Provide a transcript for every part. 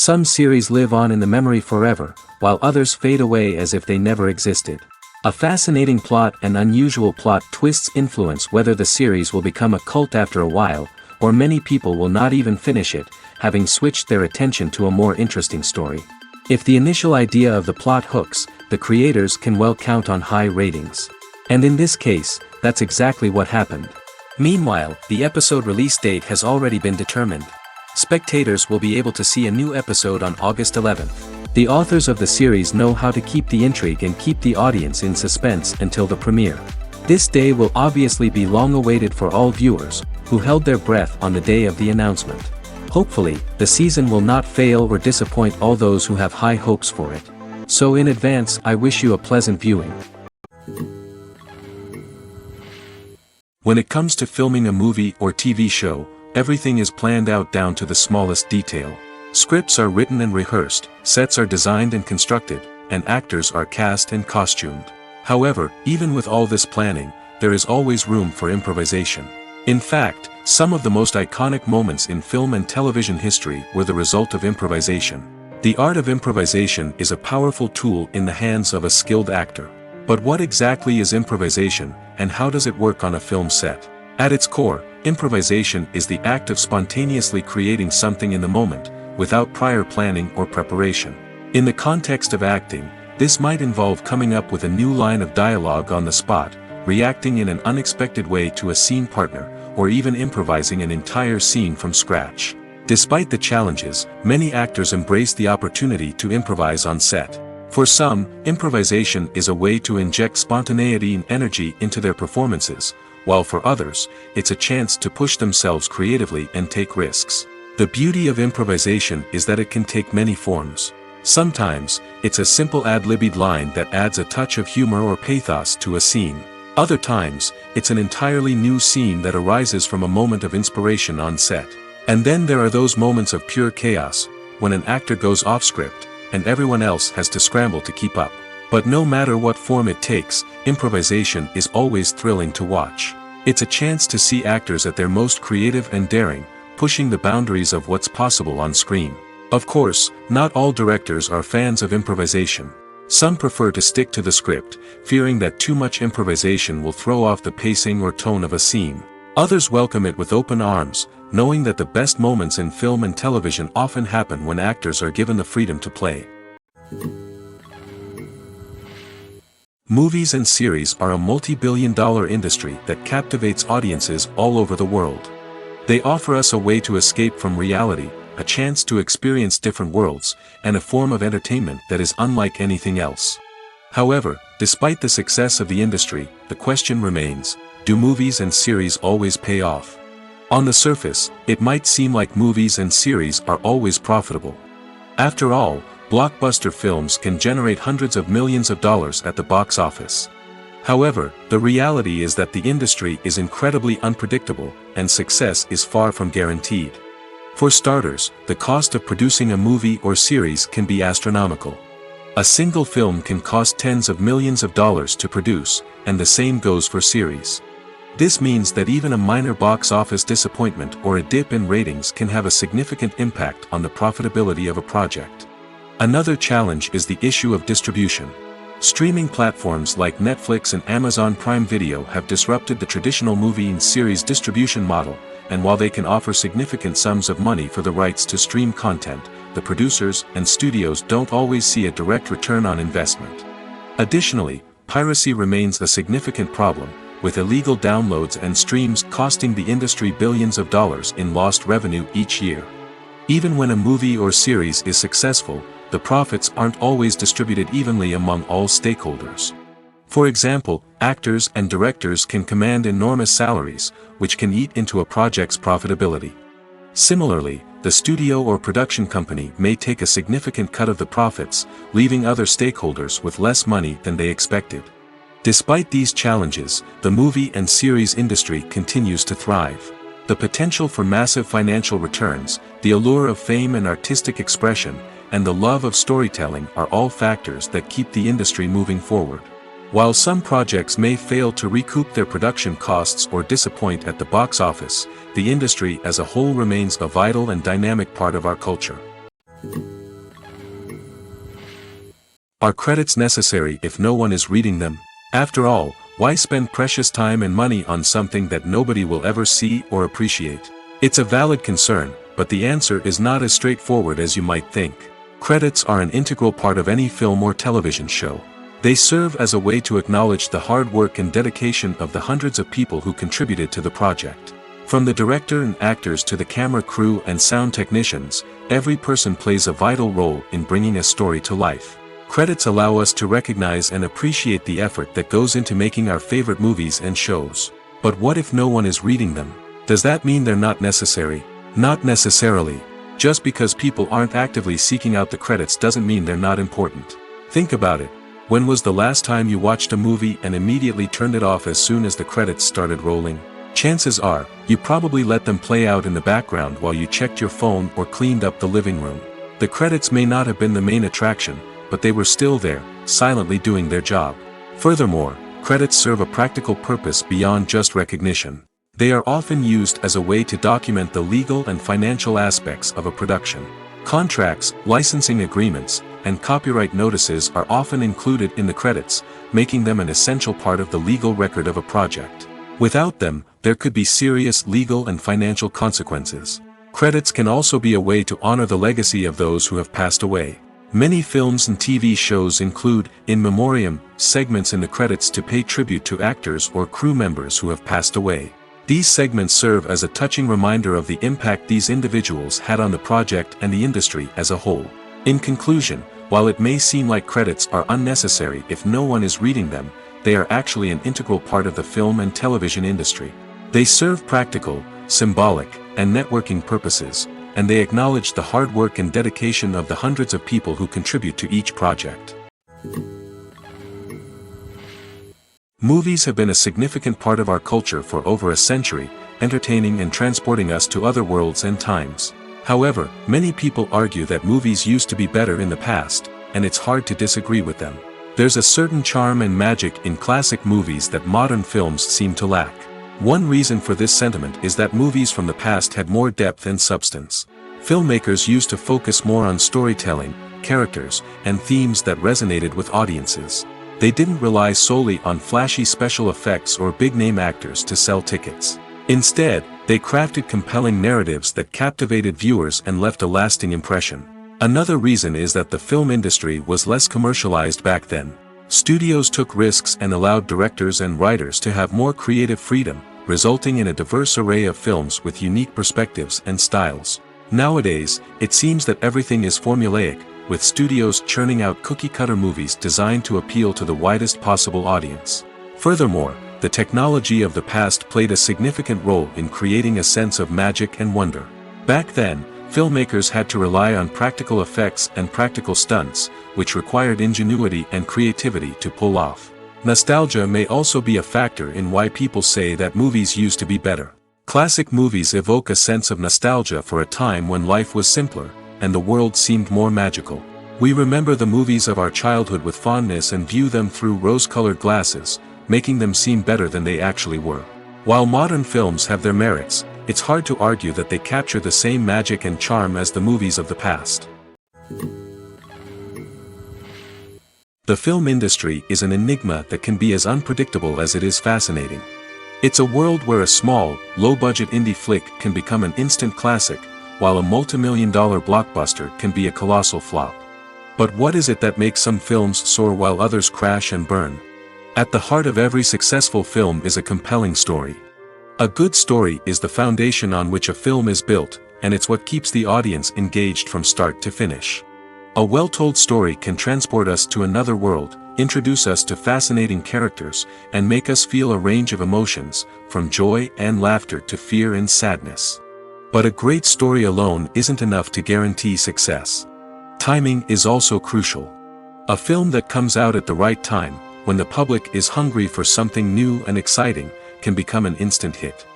Some series live on in the memory forever, while others fade away as if they never existed. A fascinating plot and unusual plot twists influence whether the series will become a cult after a while, or many people will not even finish it, having switched their attention to a more interesting story. If the initial idea of the plot hooks, the creators can well count on high ratings. And in this case, that's exactly what happened. Meanwhile, the episode release date has already been determined. Spectators will be able to see a new episode on August 11th. The authors of the series know how to keep the intrigue and keep the audience in suspense until the premiere. This day will obviously be long awaited for all viewers, who held their breath on the day of the announcement. Hopefully, the season will not fail or disappoint all those who have high hopes for it. So in advance, I wish you a pleasant viewing. When it comes to filming a movie or TV show, everything is planned out down to the smallest detail. Scripts are written and rehearsed, sets are designed and constructed, and actors are cast and costumed. However, even with all this planning, there is always room for improvisation. In fact, some of the most iconic moments in film and television history were the result of improvisation. The art of improvisation is a powerful tool in the hands of a skilled actor. But what exactly is improvisation, and how does it work on a film set? At its core, improvisation is the act of spontaneously creating something in the moment, without prior planning or preparation. In the context of acting, this might involve coming up with a new line of dialogue on the spot, reacting in an unexpected way to a scene partner, or even improvising an entire scene from scratch. Despite the challenges, many actors embrace the opportunity to improvise on set. For some, improvisation is a way to inject spontaneity and energy into their performances, while for others, it's a chance to push themselves creatively and take risks. The beauty of improvisation is that it can take many forms. Sometimes, it's a simple ad-libbed line that adds a touch of humor or pathos to a scene. Other times, it's an entirely new scene that arises from a moment of inspiration on set. And then there are those moments of pure chaos, when an actor goes off script, and everyone else has to scramble to keep up. But no matter what form it takes, improvisation is always thrilling to watch. It's a chance to see actors at their most creative and daring, pushing the boundaries of what's possible on screen. Of course, not all directors are fans of improvisation. Some prefer to stick to the script, fearing that too much improvisation will throw off the pacing or tone of a scene. Others welcome it with open arms, knowing that the best moments in film and television often happen when actors are given the freedom to play. Movies and series are a multi-billion-dollar industry that captivates audiences all over the world. They offer us a way to escape from reality, a chance to experience different worlds, and a form of entertainment that is unlike anything else. However, despite the success of the industry, the question remains, do movies and series always pay off? On the surface, it might seem like movies and series are always profitable. After all, blockbuster films can generate hundreds of millions of dollars at the box office. However, the reality is that the industry is incredibly unpredictable, and success is far from guaranteed. For starters, the cost of producing a movie or series can be astronomical. A single film can cost tens of millions of dollars to produce, and the same goes for series. This means that even a minor box office disappointment or a dip in ratings can have a significant impact on the profitability of a project. Another challenge is the issue of distribution. Streaming platforms like Netflix and Amazon Prime Video have disrupted the traditional movie and series distribution model, and while they can offer significant sums of money for the rights to stream content, the producers and studios don't always see a direct return on investment. Additionally, piracy remains a significant problem, with illegal downloads and streams costing the industry billions of dollars in lost revenue each year. Even when a movie or series is successful, the profits aren't always distributed evenly among all stakeholders. For example, actors and directors can command enormous salaries, which can eat into a project's profitability. Similarly, the studio or production company may take a significant cut of the profits, leaving other stakeholders with less money than they expected. Despite these challenges, the movie and series industry continues to thrive. The potential for massive financial returns, the allure of fame and artistic expression, and the love of storytelling are all factors that keep the industry moving forward. While some projects may fail to recoup their production costs or disappoint at the box office, the industry as a whole remains a vital and dynamic part of our culture. Are credits necessary if no one is reading them? After all, why spend precious time and money on something that nobody will ever see or appreciate? It's a valid concern, but the answer is not as straightforward as you might think. Credits are an integral part of any film or television show. They serve as a way to acknowledge the hard work and dedication of the hundreds of people who contributed to the project. From the director and actors to the camera crew and sound technicians, every person plays a vital role in bringing a story to life. Credits allow us to recognize and appreciate the effort that goes into making our favorite movies and shows. But what if no one is reading them? Does that mean they're not necessary? Not necessarily. Just because people aren't actively seeking out the credits doesn't mean they're not important. Think about it. When was the last time you watched a movie and immediately turned it off as soon as the credits started rolling? Chances are, you probably let them play out in the background while you checked your phone or cleaned up the living room. The credits may not have been the main attraction, but they were still there, silently doing their job. Furthermore, credits serve a practical purpose beyond just recognition. They are often used as a way to document the legal and financial aspects of a production. Contracts, licensing agreements, and copyright notices are often included in the credits, making them an essential part of the legal record of a project. Without them, there could be serious legal and financial consequences. Credits can also be a way to honor the legacy of those who have passed away. Many films and TV shows include, in memoriam, segments in the credits to pay tribute to actors or crew members who have passed away. These segments serve as a touching reminder of the impact these individuals had on the project and the industry as a whole. In conclusion, while it may seem like credits are unnecessary if no one is reading them, they are actually an integral part of the film and television industry. They serve practical, symbolic, and networking purposes, and they acknowledge the hard work and dedication of the hundreds of people who contribute to each project. Movies have been a significant part of our culture for over a century, entertaining and transporting us to other worlds and times. However, many people argue that movies used to be better in the past, and it's hard to disagree with them. There's a certain charm and magic in classic movies that modern films seem to lack. One reason for this sentiment is that movies from the past had more depth and substance. Filmmakers used to focus more on storytelling, characters, and themes that resonated with audiences. They didn't rely solely on flashy special effects or big-name actors to sell tickets. Instead, they crafted compelling narratives that captivated viewers and left a lasting impression. Another reason is that the film industry was less commercialized back then. Studios took risks and allowed directors and writers to have more creative freedom, resulting in a diverse array of films with unique perspectives and styles. Nowadays, it seems that everything is formulaic, with studios churning out cookie-cutter movies designed to appeal to the widest possible audience. Furthermore, the technology of the past played a significant role in creating a sense of magic and wonder. Back then, filmmakers had to rely on practical effects and practical stunts, which required ingenuity and creativity to pull off. Nostalgia may also be a factor in why people say that movies used to be better. Classic movies evoke a sense of nostalgia for a time when life was simpler, and the world seemed more magical. We remember the movies of our childhood with fondness and view them through rose-colored glasses, making them seem better than they actually were. While modern films have their merits, it's hard to argue that they capture the same magic and charm as the movies of the past. The film industry is an enigma that can be as unpredictable as it is fascinating. It's a world where a small, low-budget indie flick can become an instant classic, while a multi-million-dollar blockbuster can be a colossal flop. But what is it that makes some films soar while others crash and burn? At the heart of every successful film is a compelling story. A good story is the foundation on which a film is built, and it's what keeps the audience engaged from start to finish. A well-told story can transport us to another world, introduce us to fascinating characters, and make us feel a range of emotions, from joy and laughter to fear and sadness. But a great story alone isn't enough to guarantee success. Timing is also crucial. A film that comes out at the right time, when the public is hungry for something new and exciting, can become an instant hit.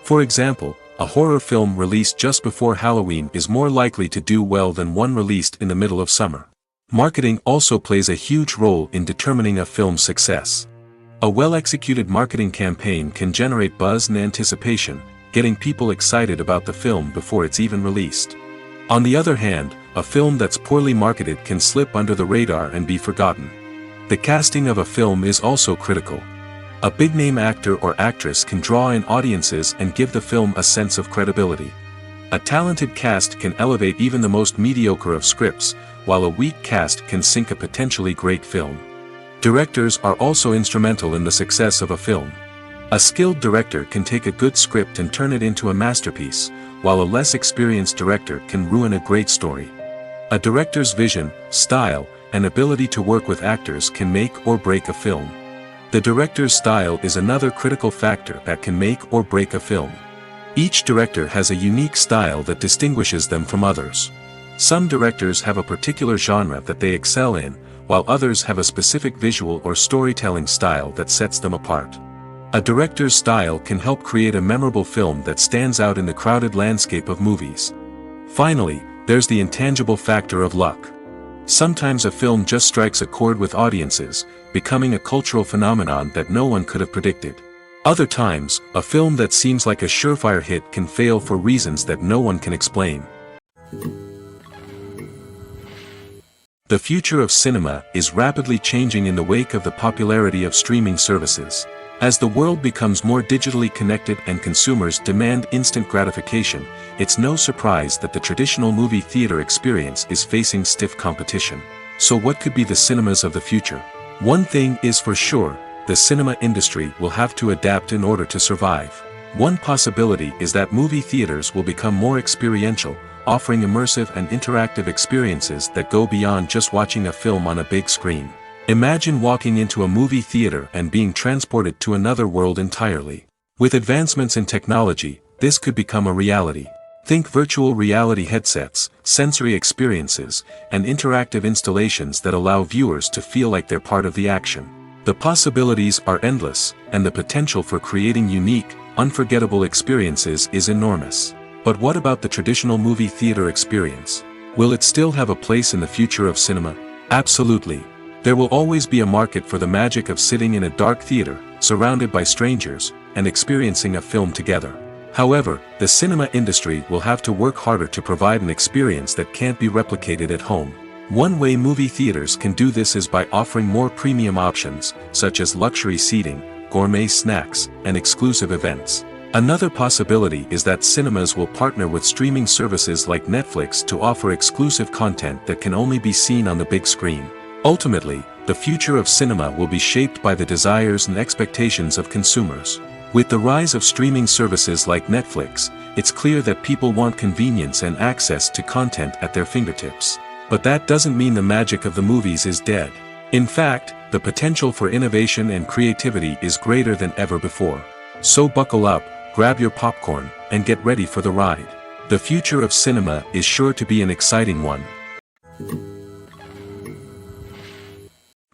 For example, a horror film released just before Halloween is more likely to do well than one released in the middle of summer. Marketing also plays a huge role in determining a film's success. A well-executed marketing campaign can generate buzz and anticipation, getting people excited about the film before it's even released. On the other hand, a film that's poorly marketed can slip under the radar and be forgotten. The casting of a film is also critical. A big-name actor or actress can draw in audiences and give the film a sense of credibility. A talented cast can elevate even the most mediocre of scripts, while a weak cast can sink a potentially great film. Directors are also instrumental in the success of a film. A skilled director can take a good script and turn it into a masterpiece, while a less experienced director can ruin a great story. A director's vision, style, and ability to work with actors can make or break a film. The director's style is another critical factor that can make or break a film. Each director has a unique style that distinguishes them from others. Some directors have a particular genre that they excel in, while others have a specific visual or storytelling style that sets them apart. A director's style can help create a memorable film that stands out in the crowded landscape of movies. Finally, there's the intangible factor of luck. Sometimes a film just strikes a chord with audiences, becoming a cultural phenomenon that no one could have predicted. Other times, a film that seems like a surefire hit can fail for reasons that no one can explain. The future of cinema is rapidly changing in the wake of the popularity of streaming services. As the world becomes more digitally connected and consumers demand instant gratification, it's no surprise that the traditional movie theater experience is facing stiff competition. So what could be the cinemas of the future? One thing is for sure, the cinema industry will have to adapt in order to survive. One possibility is that movie theaters will become more experiential, offering immersive and interactive experiences that go beyond just watching a film on a big screen. Imagine walking into a movie theater and being transported to another world entirely. With advancements in technology, this could become a reality. Think virtual reality headsets, sensory experiences, and interactive installations that allow viewers to feel like they're part of the action. The possibilities are endless, and the potential for creating unique, unforgettable experiences is enormous. But what about the traditional movie theater experience? Will it still have a place in the future of cinema? Absolutely. There will always be a market for the magic of sitting in a dark theater, surrounded by strangers, and experiencing a film together. However, the cinema industry will have to work harder to provide an experience that can't be replicated at home. One way movie theaters can do this is by offering more premium options, such as luxury seating, gourmet snacks, and exclusive events. Another possibility is that cinemas will partner with streaming services like Netflix to offer exclusive content that can only be seen on the big screen. Ultimately, the future of cinema will be shaped by the desires and expectations of consumers. With the rise of streaming services like Netflix, it's clear that people want convenience and access to content at their fingertips. But that doesn't mean the magic of the movies is dead. In fact, the potential for innovation and creativity is greater than ever before. So buckle up, grab your popcorn, and get ready for the ride. The future of cinema is sure to be an exciting one.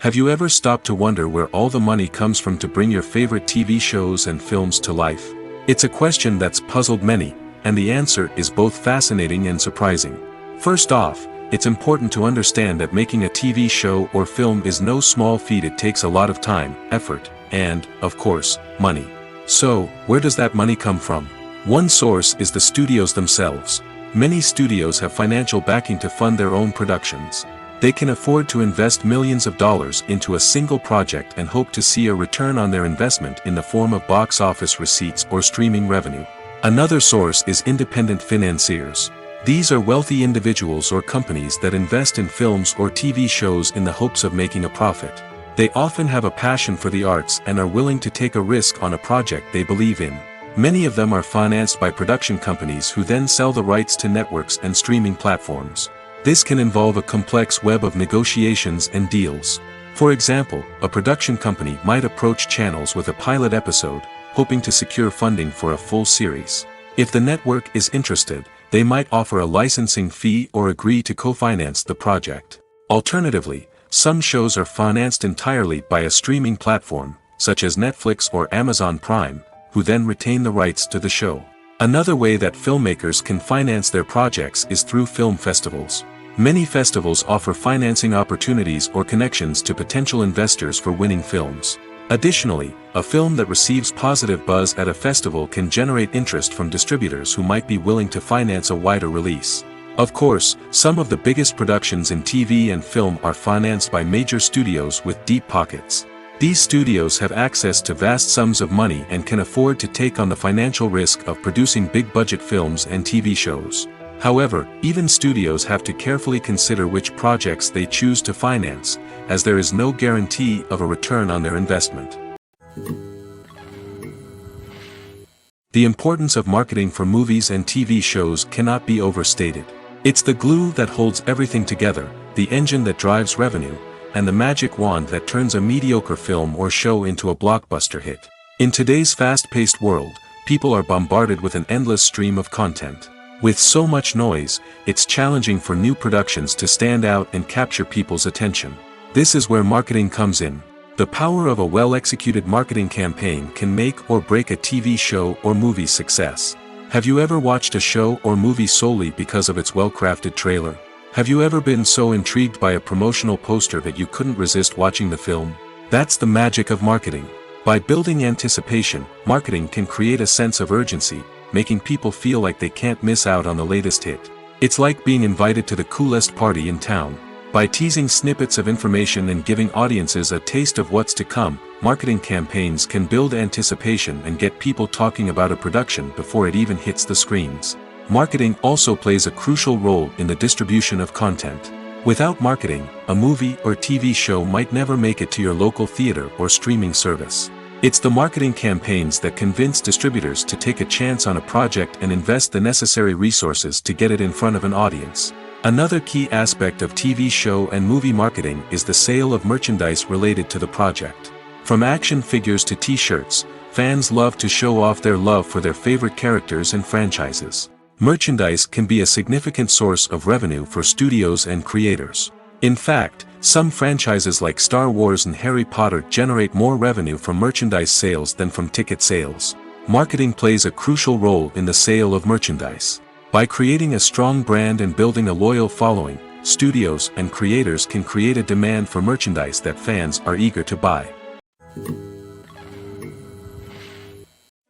Have you ever stopped to wonder where all the money comes from to bring your favorite TV shows and films to life? It's a question that's puzzled many, and the answer is both fascinating and surprising. First off, it's important to understand that making a TV show or film is no small feat. It takes a lot of time, effort, and, of course, money. So, where does that money come from? One source is the studios themselves. Many studios have financial backing to fund their own productions. They can afford to invest millions of dollars into a single project and hope to see a return on their investment in the form of box office receipts or streaming revenue. Another source is independent financiers. These are wealthy individuals or companies that invest in films or TV shows in the hopes of making a profit. They often have a passion for the arts and are willing to take a risk on a project they believe in. Many of them are financed by production companies who then sell the rights to networks and streaming platforms. This can involve a complex web of negotiations and deals. For example, a production company might approach channels with a pilot episode, hoping to secure funding for a full series. If the network is interested, they might offer a licensing fee or agree to co-finance the project. Alternatively, some shows are financed entirely by a streaming platform, such as Netflix or Amazon Prime, who then retain the rights to the show. Another way that filmmakers can finance their projects is through film festivals. Many festivals offer financing opportunities or connections to potential investors for winning films. Additionally, a film that receives positive buzz at a festival can generate interest from distributors who might be willing to finance a wider release. Of course, some of the biggest productions in TV and film are financed by major studios with deep pockets. These studios have access to vast sums of money and can afford to take on the financial risk of producing big-budget films and TV shows. However, even studios have to carefully consider which projects they choose to finance, as there is no guarantee of a return on their investment. The importance of marketing for movies and TV shows cannot be overstated. It's the glue that holds everything together, the engine that drives revenue, and the magic wand that turns a mediocre film or show into a blockbuster hit. In today's fast-paced world, people are bombarded with an endless stream of content. With so much noise, it's challenging for new productions to stand out and capture people's attention. This is where marketing comes in. The power of a well-executed marketing campaign can make or break a TV show or movie's success. Have you ever watched a show or movie solely because of its well-crafted trailer? Have you ever been so intrigued by a promotional poster that you couldn't resist watching the film? That's the magic of marketing. By building anticipation, marketing can create a sense of urgency, making people feel like they can't miss out on the latest hit. It's like being invited to the coolest party in town. By teasing snippets of information and giving audiences a taste of what's to come, marketing campaigns can build anticipation and get people talking about a production before it even hits the screens. Marketing also plays a crucial role in the distribution of content. Without marketing, a movie or TV show might never make it to your local theater or streaming service. It's the marketing campaigns that convince distributors to take a chance on a project and invest the necessary resources to get it in front of an audience. Another key aspect of TV show and movie marketing is the sale of merchandise related to the project. From action figures to t-shirts, fans love to show off their love for their favorite characters and franchises. Merchandise can be a significant source of revenue for studios and creators. In fact, some franchises like Star Wars and Harry Potter generate more revenue from merchandise sales than from ticket sales. Marketing plays a crucial role in the sale of merchandise. By creating a strong brand and building a loyal following, studios and creators can create a demand for merchandise that fans are eager to buy.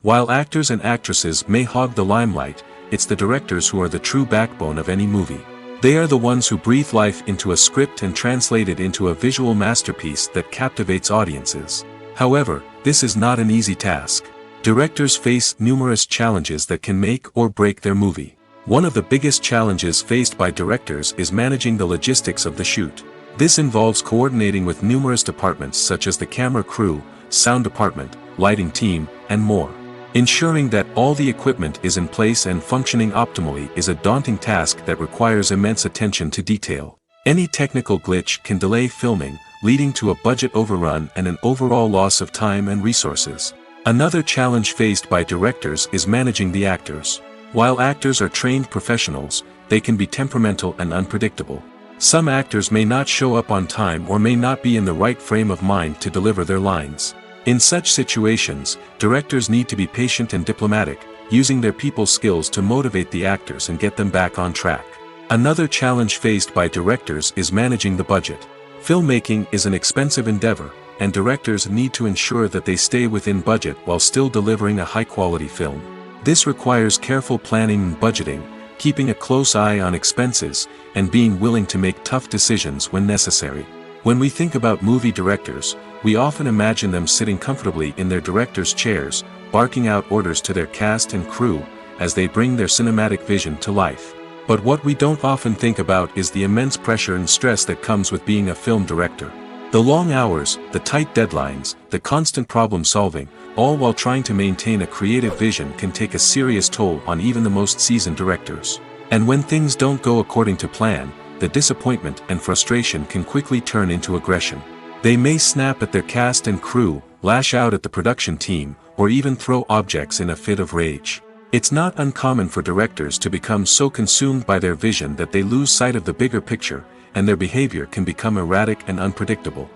While actors and actresses may hog the limelight, it's the directors who are the true backbone of any movie. They are the ones who breathe life into a script and translate it into a visual masterpiece that captivates audiences. However, this is not an easy task. Directors face numerous challenges that can make or break their movie. One of the biggest challenges faced by directors is managing the logistics of the shoot. This involves coordinating with numerous departments such as the camera crew, sound department, lighting team, and more. Ensuring that all the equipment is in place and functioning optimally is a daunting task that requires immense attention to detail. Any technical glitch can delay filming, leading to a budget overrun and an overall loss of time and resources. Another challenge faced by directors is managing the actors. While actors are trained professionals, they can be temperamental and unpredictable. Some actors may not show up on time or may not be in the right frame of mind to deliver their lines. In such situations, directors need to be patient and diplomatic, using their people skills to motivate the actors and get them back on track. Another challenge faced by directors is managing the budget. Filmmaking is an expensive endeavor, and directors need to ensure that they stay within budget while still delivering a high-quality film. This requires careful planning and budgeting, keeping a close eye on expenses, and being willing to make tough decisions when necessary. When we think about movie directors, we often imagine them sitting comfortably in their director's chairs, barking out orders to their cast and crew, as they bring their cinematic vision to life. But what we don't often think about is the immense pressure and stress that comes with being a film director. The long hours, the tight deadlines, the constant problem solving, all while trying to maintain a creative vision can take a serious toll on even the most seasoned directors. And when things don't go according to plan, the disappointment and frustration can quickly turn into aggression. They may snap at their cast and crew, lash out at the production team, or even throw objects in a fit of rage. It's not uncommon for directors to become so consumed by their vision that they lose sight of the bigger picture, and their behavior can become erratic and unpredictable.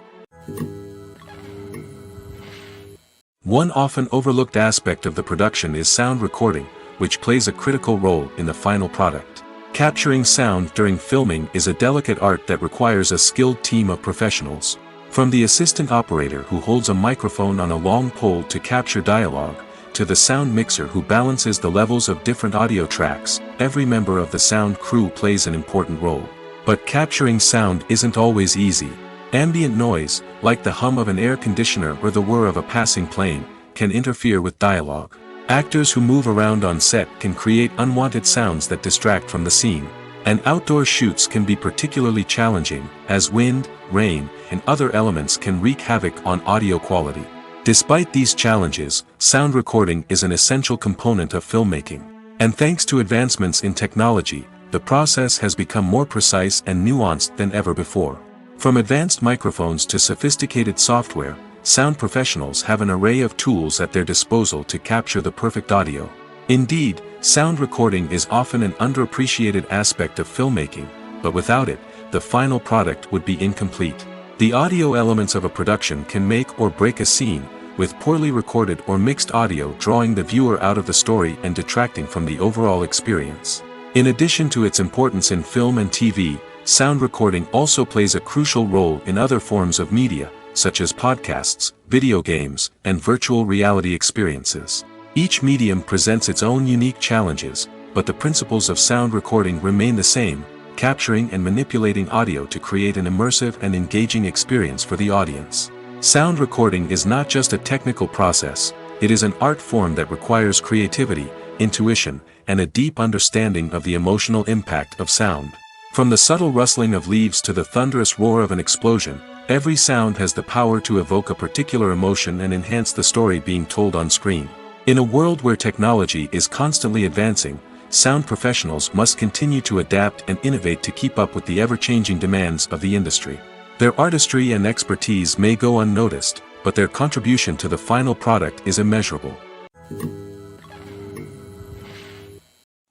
One often overlooked aspect of the production is sound recording, which plays a critical role in the final product. Capturing sound during filming is a delicate art that requires a skilled team of professionals. From the assistant operator who holds a microphone on a long pole to capture dialogue, to the sound mixer who balances the levels of different audio tracks, every member of the sound crew plays an important role. But capturing sound isn't always easy. Ambient noise, like the hum of an air conditioner or the whir of a passing plane, can interfere with dialogue. Actors who move around on set can create unwanted sounds that distract from the scene. And outdoor shoots can be particularly challenging, as wind, rain, and other elements can wreak havoc on audio quality. Despite these challenges, sound recording is an essential component of filmmaking. And thanks to advancements in technology, the process has become more precise and nuanced than ever before. From advanced microphones to sophisticated software, sound professionals have an array of tools at their disposal to capture the perfect audio. Indeed, sound recording is often an underappreciated aspect of filmmaking, but without it, the final product would be incomplete. The audio elements of a production can make or break a scene, with poorly recorded or mixed audio drawing the viewer out of the story and detracting from the overall experience. In addition to its importance in film and TV, sound recording also plays a crucial role in other forms of media, such as podcasts, video games, and virtual reality experiences. Each medium presents its own unique challenges, but the principles of sound recording remain the same, capturing and manipulating audio to create an immersive and engaging experience for the audience. Sound recording is not just a technical process, it is an art form that requires creativity, intuition, and a deep understanding of the emotional impact of sound. From the subtle rustling of leaves to the thunderous roar of an explosion, every sound has the power to evoke a particular emotion and enhance the story being told on screen. In a world where technology is constantly advancing, sound professionals must continue to adapt and innovate to keep up with the ever-changing demands of the industry. Their artistry and expertise may go unnoticed, but their contribution to the final product is immeasurable.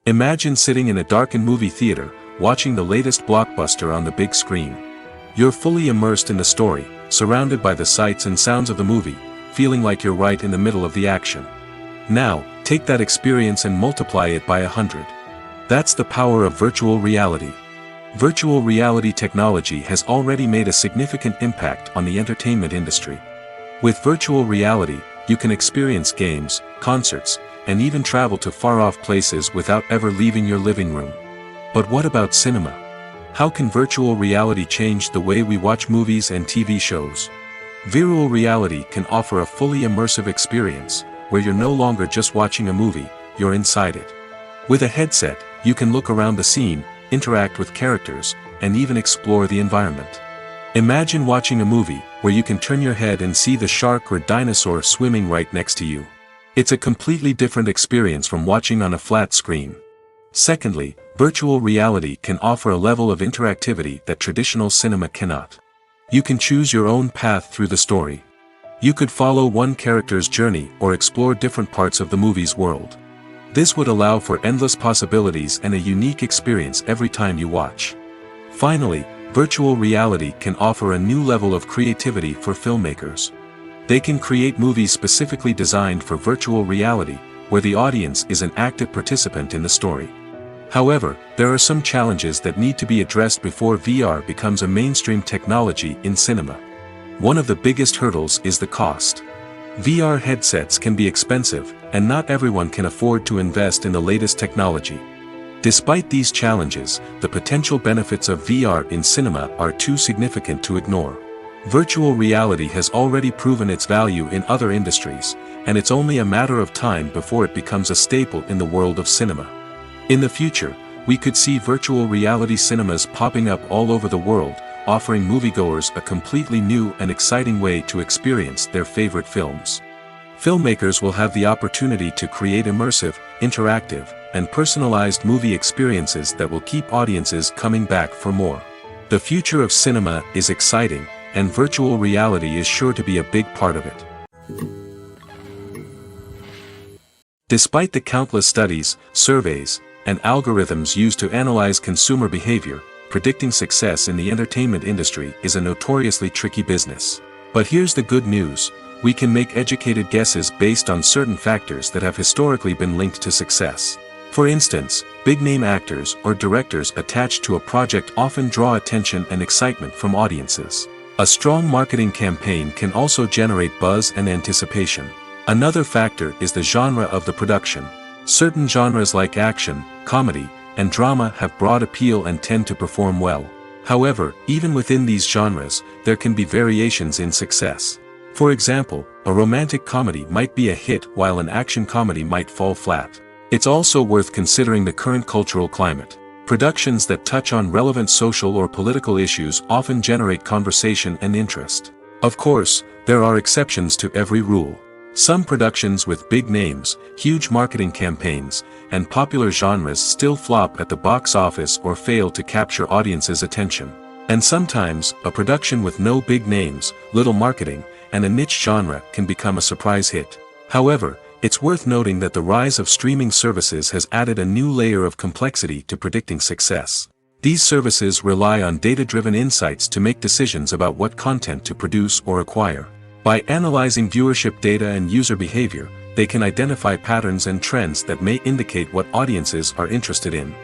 Imagine sitting in a darkened movie theater, watching the latest blockbuster on the big screen. You're fully immersed in the story, surrounded by the sights and sounds of the movie, feeling like you're right in the middle of the action. Now, take that experience and multiply it by 100. That's the power of virtual reality. Virtual reality technology has already made a significant impact on the entertainment industry. With virtual reality, you can experience games, concerts, and even travel to far-off places without ever leaving your living room. But what about cinema? How can virtual reality change the way we watch movies and TV shows? Virtual reality can offer a fully immersive experience, where you're no longer just watching a movie, you're inside it. With a headset, you can look around the scene, interact with characters, and even explore the environment. Imagine watching a movie, where you can turn your head and see the shark or dinosaur swimming right next to you. It's a completely different experience from watching on a flat screen. Secondly, virtual reality can offer a level of interactivity that traditional cinema cannot. You can choose your own path through the story. You could follow one character's journey or explore different parts of the movie's world. This would allow for endless possibilities and a unique experience every time you watch. Finally, virtual reality can offer a new level of creativity for filmmakers. They can create movies specifically designed for virtual reality, where the audience is an active participant in the story. However, there are some challenges that need to be addressed before VR becomes a mainstream technology in cinema. One of the biggest hurdles is the cost. VR headsets can be expensive, and not everyone can afford to invest in the latest technology. Despite these challenges, the potential benefits of VR in cinema are too significant to ignore. Virtual reality has already proven its value in other industries, and it's only a matter of time before it becomes a staple in the world of cinema. In the future, we could see virtual reality cinemas popping up all over the world, offering moviegoers a completely new and exciting way to experience their favorite films. Filmmakers will have the opportunity to create immersive, interactive, and personalized movie experiences that will keep audiences coming back for more. The future of cinema is exciting, and virtual reality is sure to be a big part of it. Despite the countless studies, surveys, and algorithms used to analyze consumer behavior, predicting success in the entertainment industry is a notoriously tricky business. But here's the good news: we can make educated guesses based on certain factors that have historically been linked to success. For instance, big-name actors or directors attached to a project often draw attention and excitement from audiences. A strong marketing campaign can also generate buzz and anticipation. Another factor is the genre of the production. Certain genres like action, comedy, and drama have broad appeal and tend to perform well. However, even within these genres, there can be variations in success. For example, a romantic comedy might be a hit while an action comedy might fall flat. It's also worth considering the current cultural climate. Productions that touch on relevant social or political issues often generate conversation and interest. Of course, there are exceptions to every rule. Some productions with big names, huge marketing campaigns, and popular genres still flop at the box office or fail to capture audiences' attention. And sometimes, a production with no big names, little marketing, and a niche genre can become a surprise hit. However, it's worth noting that the rise of streaming services has added a new layer of complexity to predicting success. These services rely on data-driven insights to make decisions about what content to produce or acquire. By analyzing viewership data and user behavior, they can identify patterns and trends that may indicate what audiences are interested in.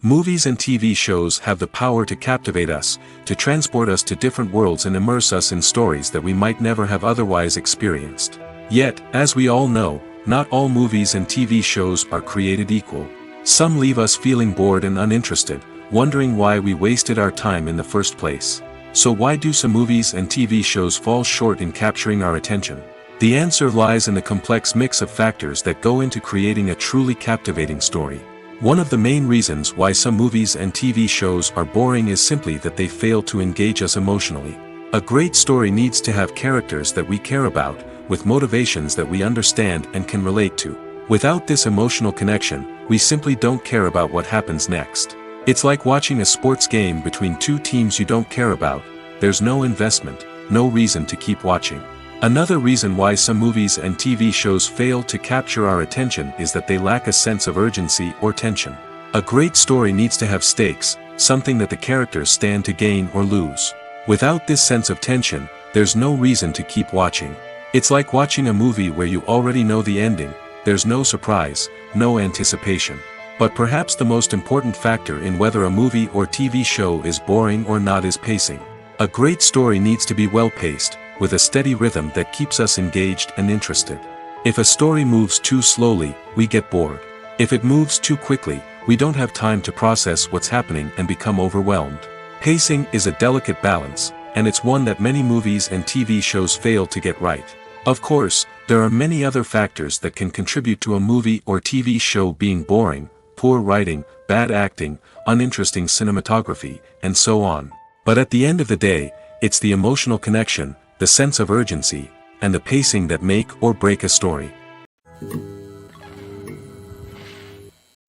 Movies and TV shows have the power to captivate us, to transport us to different worlds and immerse us in stories that we might never have otherwise experienced. Yet, as we all know, not all movies and TV shows are created equal. Some leave us feeling bored and uninterested, wondering why we wasted our time in the first place. So why do some movies and TV shows fall short in capturing our attention? The answer lies in the complex mix of factors that go into creating a truly captivating story. One of the main reasons why some movies and TV shows are boring is simply that they fail to engage us emotionally. A great story needs to have characters that we care about, with motivations that we understand and can relate to. Without this emotional connection, we simply don't care about what happens next. It's like watching a sports game between two teams you don't care about. There's no investment, no reason to keep watching. Another reason why some movies and TV shows fail to capture our attention is that they lack a sense of urgency or tension. A great story needs to have stakes, something that the characters stand to gain or lose. Without this sense of tension, there's no reason to keep watching. It's like watching a movie where you already know the ending. There's no surprise, no anticipation. But perhaps the most important factor in whether a movie or TV show is boring or not is pacing. A great story needs to be well-paced, with a steady rhythm that keeps us engaged and interested. If a story moves too slowly, we get bored. If it moves too quickly, we don't have time to process what's happening and become overwhelmed. Pacing is a delicate balance, and it's one that many movies and TV shows fail to get right. Of course, there are many other factors that can contribute to a movie or TV show being boring: poor writing, bad acting, uninteresting cinematography, and so on. But at the end of the day, it's the emotional connection, the sense of urgency, and the pacing that make or break a story.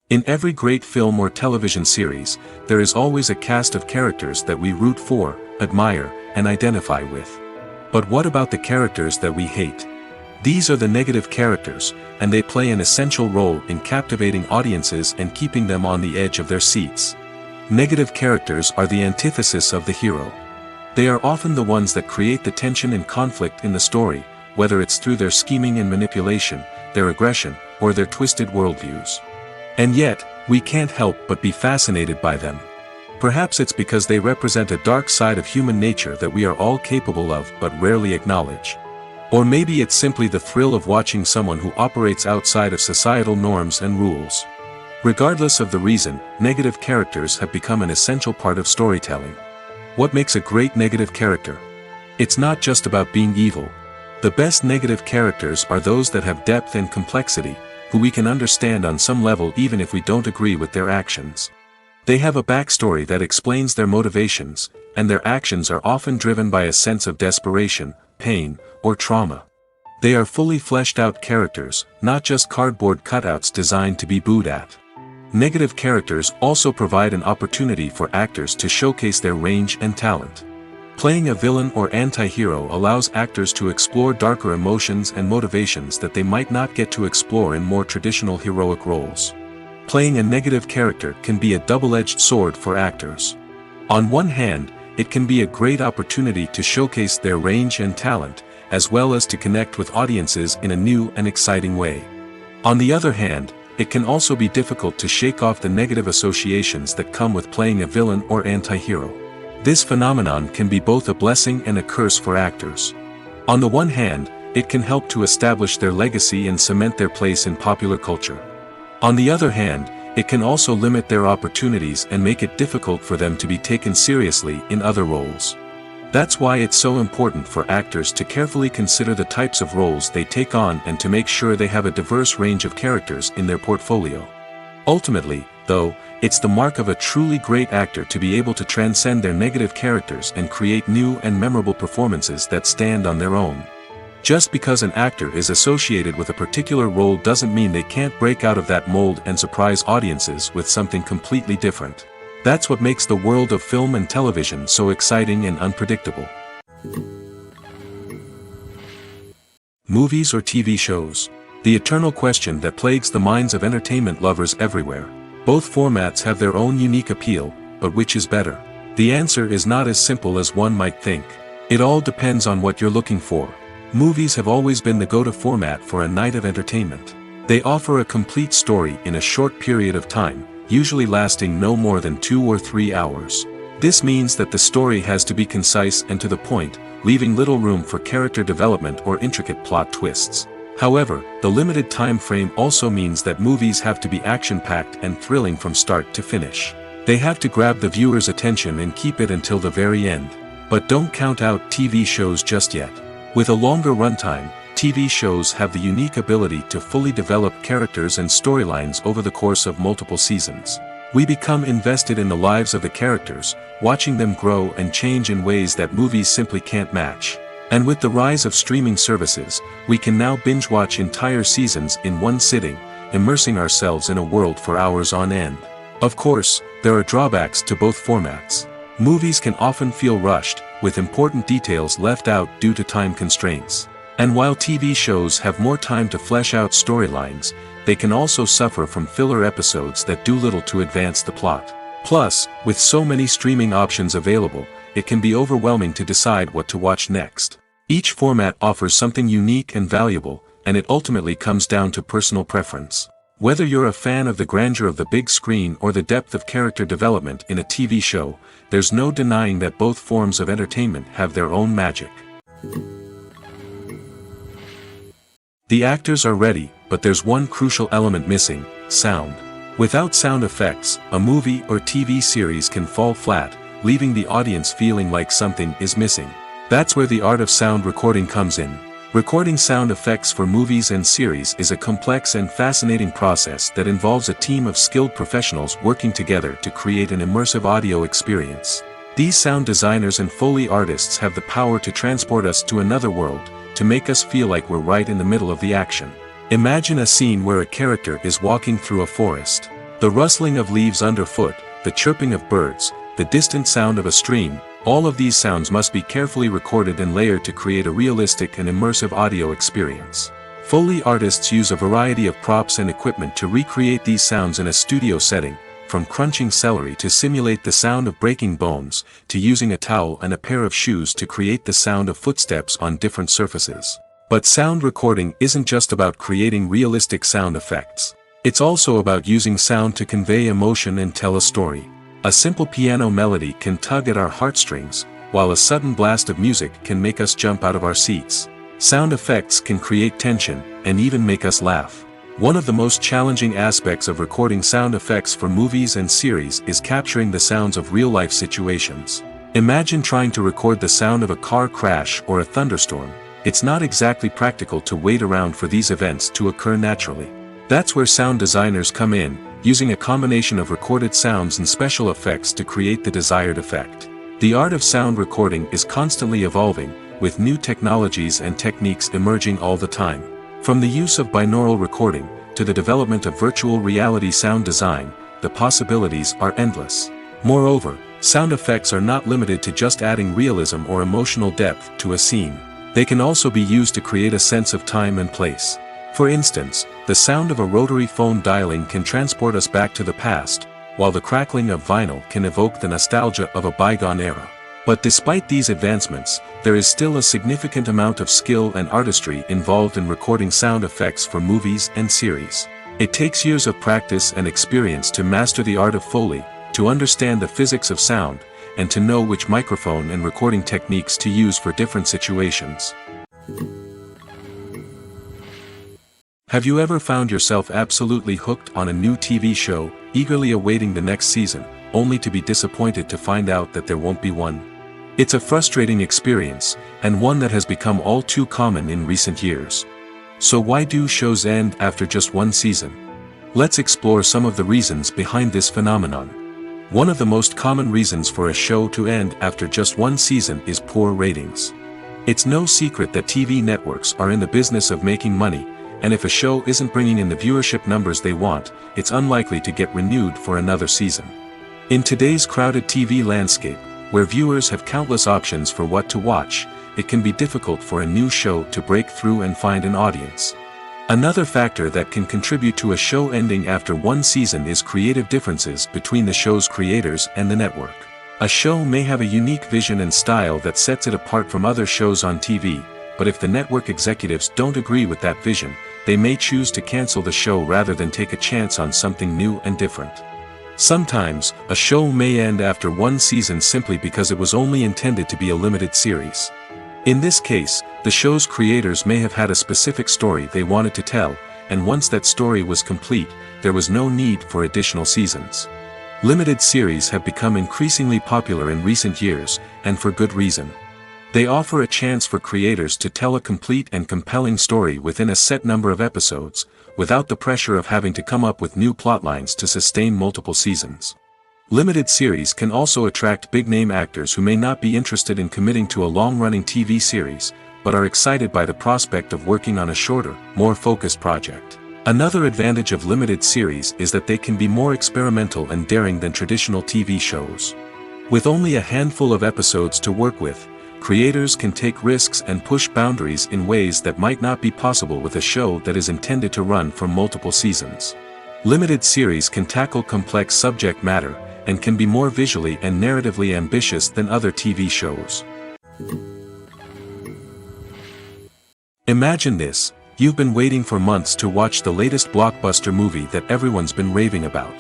In every great film or television series, there is always a cast of characters that we root for, admire, and identify with. But what about the characters that we hate? These are the negative characters, and they play an essential role in captivating audiences and keeping them on the edge of their seats. Negative characters are the antithesis of the hero. They are often the ones that create the tension and conflict in the story, whether it's through their scheming and manipulation, their aggression, or their twisted worldviews. And yet, we can't help but be fascinated by them. Perhaps it's because they represent a dark side of human nature that we are all capable of but rarely acknowledge. Or maybe it's simply the thrill of watching someone who operates outside of societal norms and rules. Regardless of the reason, negative characters have become an essential part of storytelling. What makes a great negative character? It's not just about being evil. The best negative characters are those that have depth and complexity, who we can understand on some level even if we don't agree with their actions. They have a backstory that explains their motivations, and their actions are often driven by a sense of desperation, pain, or trauma. They are fully fleshed out characters, not just cardboard cutouts designed to be booed at. Negative characters also provide an opportunity for actors to showcase their range and talent. Playing a villain or anti-hero allows actors to explore darker emotions and motivations that they might not get to explore in more traditional heroic roles. Playing a negative character can be a double-edged sword for actors. On one hand, it can be a great opportunity to showcase their range and talent, as well as to connect with audiences in a new and exciting way. On the other hand, it can also be difficult to shake off the negative associations that come with playing a villain or anti-hero. This phenomenon can be both a blessing and a curse for actors. On the one hand, it can help to establish their legacy and cement their place in popular culture. On the other hand, it can also limit their opportunities and make it difficult for them to be taken seriously in other roles. That's why it's so important for actors to carefully consider the types of roles they take on and to make sure they have a diverse range of characters in their portfolio. Ultimately, though, it's the mark of a truly great actor to be able to transcend their negative characters and create new and memorable performances that stand on their own. Just because an actor is associated with a particular role doesn't mean they can't break out of that mold and surprise audiences with something completely different. That's what makes the world of film and television so exciting and unpredictable. Movies or TV shows? The eternal question that plagues the minds of entertainment lovers everywhere. Both formats have their own unique appeal, but which is better? The answer is not as simple as one might think. It all depends on what you're looking for. Movies have always been the go-to format for a night of entertainment. They offer a complete story in a short period of time, usually lasting no more than 2 or 3 hours. This means that the story has to be concise and to the point, leaving little room for character development or intricate plot twists. However, the limited time frame also means that movies have to be action-packed and thrilling from start to finish. They have to grab the viewer's attention and keep it until the very end. But don't count out TV shows just yet. With a longer runtime, TV shows have the unique ability to fully develop characters and storylines over the course of multiple seasons. We become invested in the lives of the characters, watching them grow and change in ways that movies simply can't match. And with the rise of streaming services, we can now binge-watch entire seasons in one sitting, immersing ourselves in a world for hours on end. Of course, there are drawbacks to both formats. Movies can often feel rushed, with important details left out due to time constraints. And while TV shows have more time to flesh out storylines, they can also suffer from filler episodes that do little to advance the plot. Plus, with so many streaming options available, it can be overwhelming to decide what to watch next. Each format offers something unique and valuable, and it ultimately comes down to personal preference. Whether you're a fan of the grandeur of the big screen or the depth of character development in a TV show, there's no denying that both forms of entertainment have their own magic. The actors are ready, but there's one crucial element missing: sound. Without sound effects, a movie or TV series can fall flat, leaving the audience feeling like something is missing. That's where the art of sound recording comes in. Recording sound effects for movies and series is a complex and fascinating process that involves a team of skilled professionals working together to create an immersive audio experience. These sound designers and Foley artists have the power to transport us to another world, to make us feel like we're right in the middle of the action. Imagine a scene where a character is walking through a forest. The rustling of leaves underfoot, the chirping of birds, the distant sound of a stream, all of these sounds must be carefully recorded and layered to create a realistic and immersive audio experience. Foley artists use a variety of props and equipment to recreate these sounds in a studio setting, from crunching celery to simulate the sound of breaking bones, to using a towel and a pair of shoes to create the sound of footsteps on different surfaces. But sound recording isn't just about creating realistic sound effects. It's also about using sound to convey emotion and tell a story. A simple piano melody can tug at our heartstrings, while a sudden blast of music can make us jump out of our seats. Sound effects can create tension, and even make us laugh. One of the most challenging aspects of recording sound effects for movies and series is capturing the sounds of real-life situations. Imagine trying to record the sound of a car crash or a thunderstorm. It's not exactly practical to wait around for these events to occur naturally. That's where sound designers come in, using a combination of recorded sounds and special effects to create the desired effect. The art of sound recording is constantly evolving, with new technologies and techniques emerging all the time. From the use of binaural recording, to the development of virtual reality sound design, the possibilities are endless. Moreover, sound effects are not limited to just adding realism or emotional depth to a scene. They can also be used to create a sense of time and place. For instance, the sound of a rotary phone dialing can transport us back to the past, while the crackling of vinyl can evoke the nostalgia of a bygone era. But despite these advancements, there is still a significant amount of skill and artistry involved in recording sound effects for movies and series. It takes years of practice and experience to master the art of Foley, to understand the physics of sound, and to know which microphone and recording techniques to use for different situations. Have you ever found yourself absolutely hooked on a new TV show, eagerly awaiting the next season, only to be disappointed to find out that there won't be one? It's a frustrating experience, and one that has become all too common in recent years. So why do shows end after just one season? Let's explore some of the reasons behind this phenomenon. One of the most common reasons for a show to end after just one season is poor ratings. It's no secret that TV networks are in the business of making money, and if a show isn't bringing in the viewership numbers they want, it's unlikely to get renewed for another season. In today's crowded TV landscape, where viewers have countless options for what to watch, it can be difficult for a new show to break through and find an audience. Another factor that can contribute to a show ending after one season is creative differences between the show's creators and the network. A show may have a unique vision and style that sets it apart from other shows on TV, but if the network executives don't agree with that vision, they may choose to cancel the show rather than take a chance on something new and different. Sometimes, a show may end after one season simply because it was only intended to be a limited series. In this case, the show's creators may have had a specific story they wanted to tell, and once that story was complete, there was no need for additional seasons. Limited series have become increasingly popular in recent years, and for good reason. They offer a chance for creators to tell a complete and compelling story within a set number of episodes, without the pressure of having to come up with new plotlines to sustain multiple seasons. Limited series can also attract big-name actors who may not be interested in committing to a long-running TV series, but are excited by the prospect of working on a shorter, more focused project. Another advantage of limited series is that they can be more experimental and daring than traditional TV shows. With only a handful of episodes to work with, creators can take risks and push boundaries in ways that might not be possible with a show that is intended to run for multiple seasons. Limited series can tackle complex subject matter, and can be more visually and narratively ambitious than other TV shows. Imagine this: you've been waiting for months to watch the latest blockbuster movie that everyone's been raving about.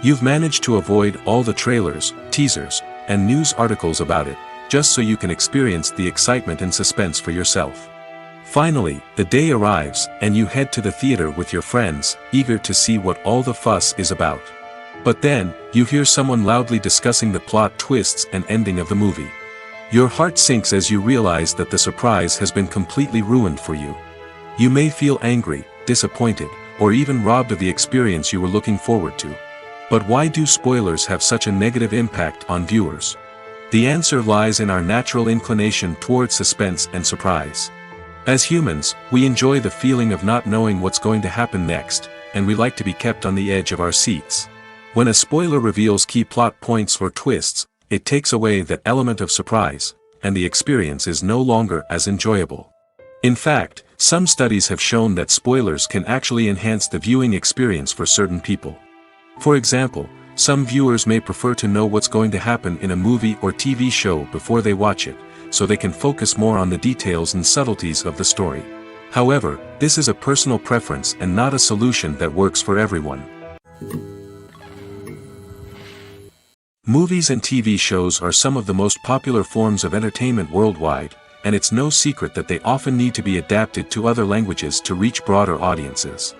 You've managed to avoid all the trailers, teasers, and news articles about it, just so you can experience the excitement and suspense for yourself. Finally, the day arrives, and you head to the theater with your friends, eager to see what all the fuss is about. But then, you hear someone loudly discussing the plot twists and ending of the movie. Your heart sinks as you realize that the surprise has been completely ruined for you. You may feel angry, disappointed, or even robbed of the experience you were looking forward to. But why do spoilers have such a negative impact on viewers? The answer lies in our natural inclination toward suspense and surprise. As humans, we enjoy the feeling of not knowing what's going to happen next, and we like to be kept on the edge of our seats. When a spoiler reveals key plot points or twists, it takes away that element of surprise, and the experience is no longer as enjoyable. In fact, some studies have shown that spoilers can actually enhance the viewing experience for certain people. For example, some viewers may prefer to know what's going to happen in a movie or TV show before they watch it, so they can focus more on the details and subtleties of the story. However, this is a personal preference and not a solution that works for everyone. Movies and TV shows are some of the most popular forms of entertainment worldwide, and it's no secret that they often need to be adapted to other languages to reach broader audiences.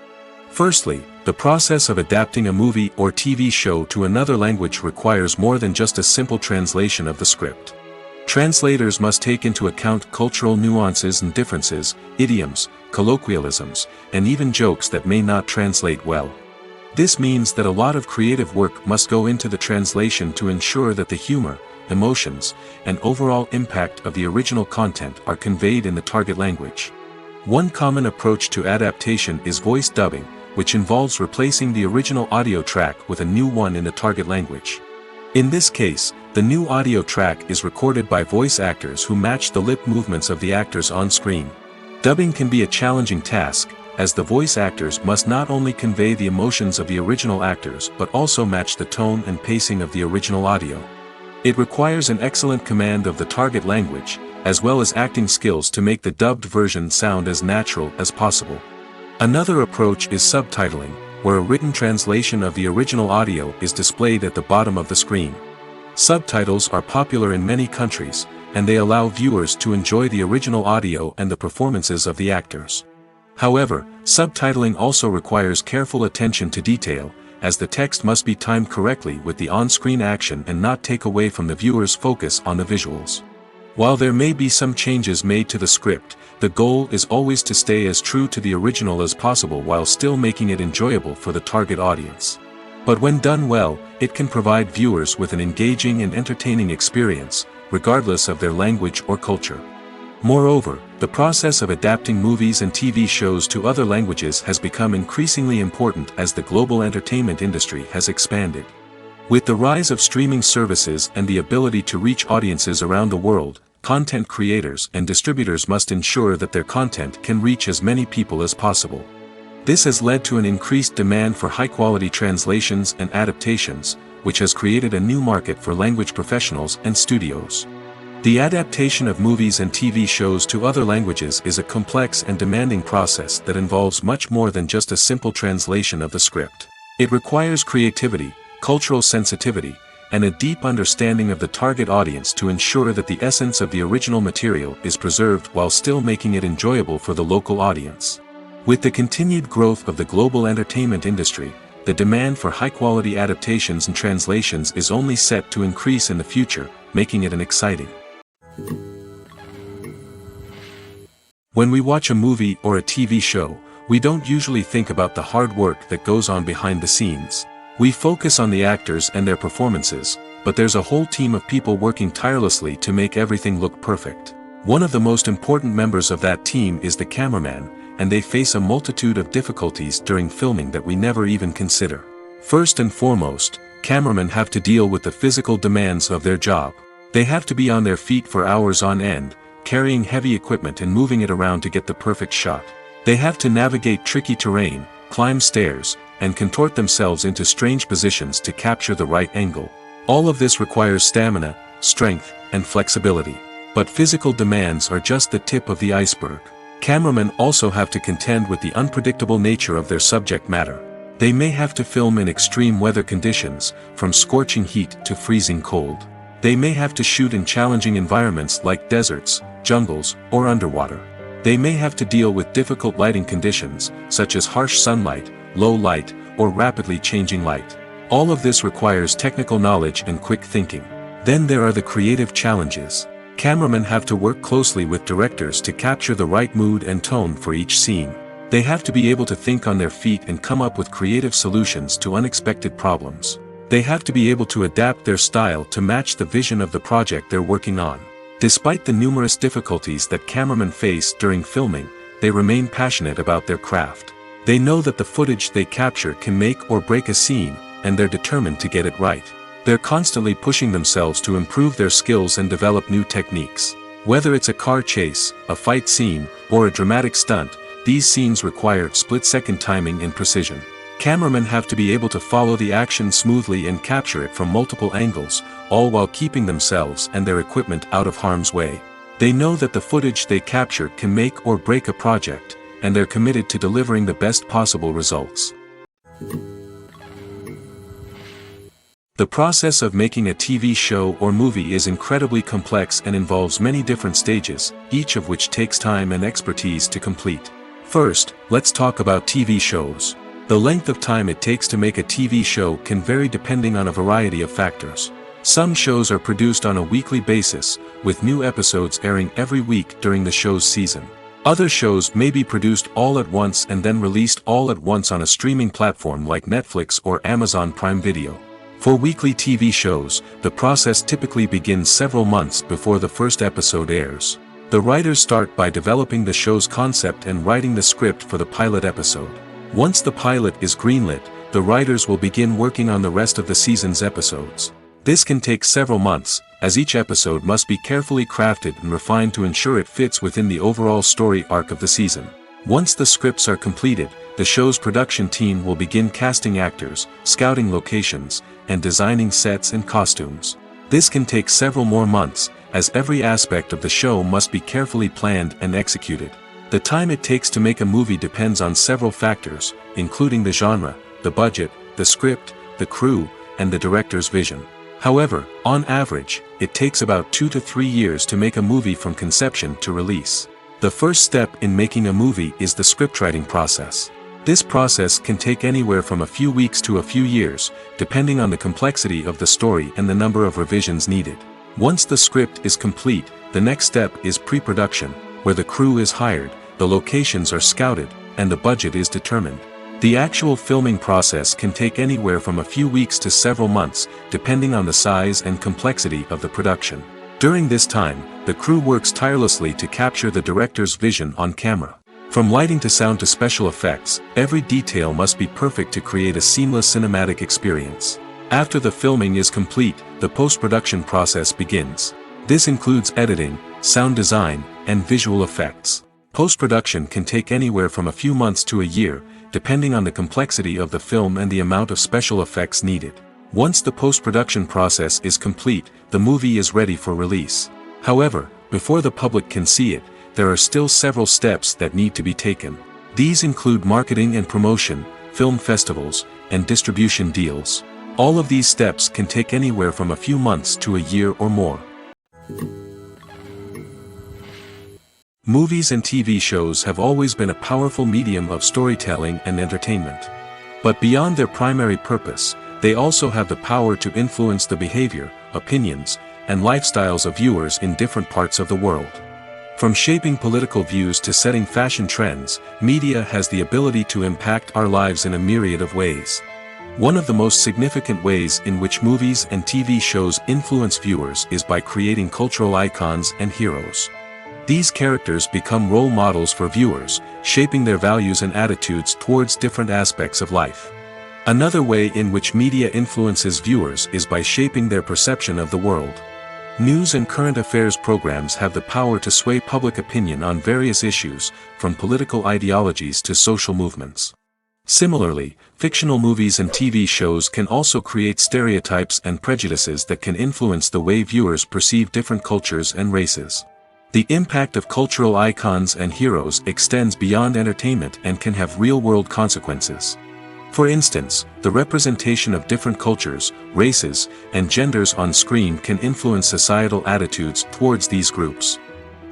Firstly, the process of adapting a movie or TV show to another language requires more than just a simple translation of the script. Translators must take into account cultural nuances and differences, idioms, colloquialisms, and even jokes that may not translate well. This means that a lot of creative work must go into the translation to ensure that the humor, emotions, and overall impact of the original content are conveyed in the target language. One common approach to adaptation is voice dubbing, which involves replacing the original audio track with a new one in the target language. In this case, the new audio track is recorded by voice actors who match the lip movements of the actors on screen. Dubbing can be a challenging task, as the voice actors must not only convey the emotions of the original actors but also match the tone and pacing of the original audio. It requires an excellent command of the target language, as well as acting skills to make the dubbed version sound as natural as possible. Another approach is subtitling, where a written translation of the original audio is displayed at the bottom of the screen. Subtitles are popular in many countries, and they allow viewers to enjoy the original audio and the performances of the actors. However, subtitling also requires careful attention to detail, as the text must be timed correctly with the on-screen action and not take away from the viewer's focus on the visuals. While there may be some changes made to the script, the goal is always to stay as true to the original as possible while still making it enjoyable for the target audience. But when done well, it can provide viewers with an engaging and entertaining experience, regardless of their language or culture. Moreover, the process of adapting movies and TV shows to other languages has become increasingly important as the global entertainment industry has expanded. With the rise of streaming services and the ability to reach audiences around the world, content creators and distributors must ensure that their content can reach as many people as possible. This has led to an increased demand for high-quality translations and adaptations, which has created a new market for language professionals and studios. The adaptation of movies and TV shows to other languages is a complex and demanding process that involves much more than just a simple translation of the script. It requires creativity, cultural sensitivity, and a deep understanding of the target audience to ensure that the essence of the original material is preserved while still making it enjoyable for the local audience. With the continued growth of the global entertainment industry, the demand for high-quality adaptations and translations is only set to increase in the future, making it an exciting. When we watch a movie or a TV show, we don't usually think about the hard work that goes on behind the scenes. We focus on the actors and their performances, but there's a whole team of people working tirelessly to make everything look perfect. One of the most important members of that team is the cameraman, and they face a multitude of difficulties during filming that we never even consider. First and foremost, cameramen have to deal with the physical demands of their job. They have to be on their feet for hours on end, carrying heavy equipment and moving it around to get the perfect shot. They have to navigate tricky terrain, climb stairs, and contort themselves into strange positions to capture the right angle. All of this requires stamina, strength, and flexibility. But physical demands are just the tip of the iceberg. Cameramen also have to contend with the unpredictable nature of their subject matter. They may have to film in extreme weather conditions, from scorching heat to freezing cold. They may have to shoot in challenging environments like deserts, jungles, or underwater. They may have to deal with difficult lighting conditions, such as harsh sunlight, low light, or rapidly changing light. All of this requires technical knowledge and quick thinking. Then there are the creative challenges. Cameramen have to work closely with directors to capture the right mood and tone for each scene. They have to be able to think on their feet and come up with creative solutions to unexpected problems. They have to be able to adapt their style to match the vision of the project they're working on. Despite the numerous difficulties that cameramen face during filming, they remain passionate about their craft. They know that the footage they capture can make or break a scene, and they're determined to get it right. They're constantly pushing themselves to improve their skills and develop new techniques. Whether it's a car chase, a fight scene, or a dramatic stunt, these scenes require split-second timing and precision. Cameramen have to be able to follow the action smoothly and capture it from multiple angles, all while keeping themselves and their equipment out of harm's way. They know that the footage they capture can make or break a project, and they're committed to delivering the best possible results. The process of making a TV show or movie is incredibly complex and involves many different stages, each of which takes time and expertise to complete. First, let's talk about TV shows. The length of time it takes to make a TV show can vary depending on a variety of factors. Some shows are produced on a weekly basis, with new episodes airing every week during the show's season. Other shows may be produced all at once and then released all at once on a streaming platform like Netflix or Amazon Prime Video. For weekly TV shows, the process typically begins several months before the first episode airs. The writers start by developing the show's concept and writing the script for the pilot episode. Once the pilot is greenlit, the writers will begin working on the rest of the season's episodes. This can take several months, as each episode must be carefully crafted and refined to ensure it fits within the overall story arc of the season. Once the scripts are completed, the show's production team will begin casting actors, scouting locations, and designing sets and costumes. This can take several more months, as every aspect of the show must be carefully planned and executed. The time it takes to make a movie depends on several factors, including the genre, the budget, the script, the crew, and the director's vision. However, on average, it takes about 2 to 3 years to make a movie from conception to release. The first step in making a movie is the scriptwriting process. This process can take anywhere from a few weeks to a few years, depending on the complexity of the story and the number of revisions needed. Once the script is complete, the next step is pre-production, where the crew is hired, the locations are scouted, and the budget is determined. The actual filming process can take anywhere from a few weeks to several months, depending on the size and complexity of the production. During this time, the crew works tirelessly to capture the director's vision on camera. From lighting to sound to special effects, every detail must be perfect to create a seamless cinematic experience. After the filming is complete, the post-production process begins. This includes editing, sound design, and visual effects. Post-production can take anywhere from a few months to a year, depending on the complexity of the film and the amount of special effects needed. Once the post-production process is complete, the movie is ready for release. However, before the public can see it, there are still several steps that need to be taken. These include marketing and promotion, film festivals, and distribution deals. All of these steps can take anywhere from a few months to a year or more. Movies and TV shows have always been a powerful medium of storytelling and entertainment. But beyond their primary purpose, they also have the power to influence the behavior, opinions, and lifestyles of viewers in different parts of the world. From shaping political views to setting fashion trends, media has the ability to impact our lives in a myriad of ways. One of the most significant ways in which movies and TV shows influence viewers is by creating cultural icons and heroes. These characters become role models for viewers, shaping their values and attitudes towards different aspects of life. Another way in which media influences viewers is by shaping their perception of the world. News and current affairs programs have the power to sway public opinion on various issues, from political ideologies to social movements. Similarly, fictional movies and TV shows can also create stereotypes and prejudices that can influence the way viewers perceive different cultures and races. The impact of cultural icons and heroes extends beyond entertainment and can have real-world consequences. For instance, the representation of different cultures, races, and genders on screen can influence societal attitudes towards these groups.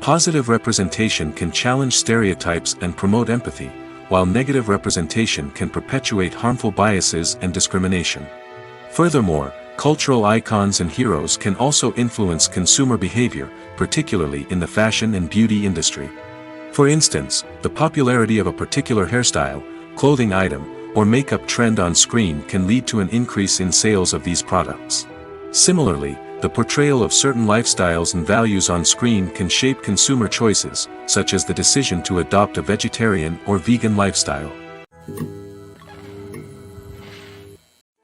Positive representation can challenge stereotypes and promote empathy, while negative representation can perpetuate harmful biases and discrimination. Furthermore, cultural icons and heroes can also influence consumer behavior, particularly in the fashion and beauty industry. For instance, the popularity of a particular hairstyle, clothing item, or makeup trend on screen can lead to an increase in sales of these products. Similarly, the portrayal of certain lifestyles and values on screen can shape consumer choices, such as the decision to adopt a vegetarian or vegan lifestyle.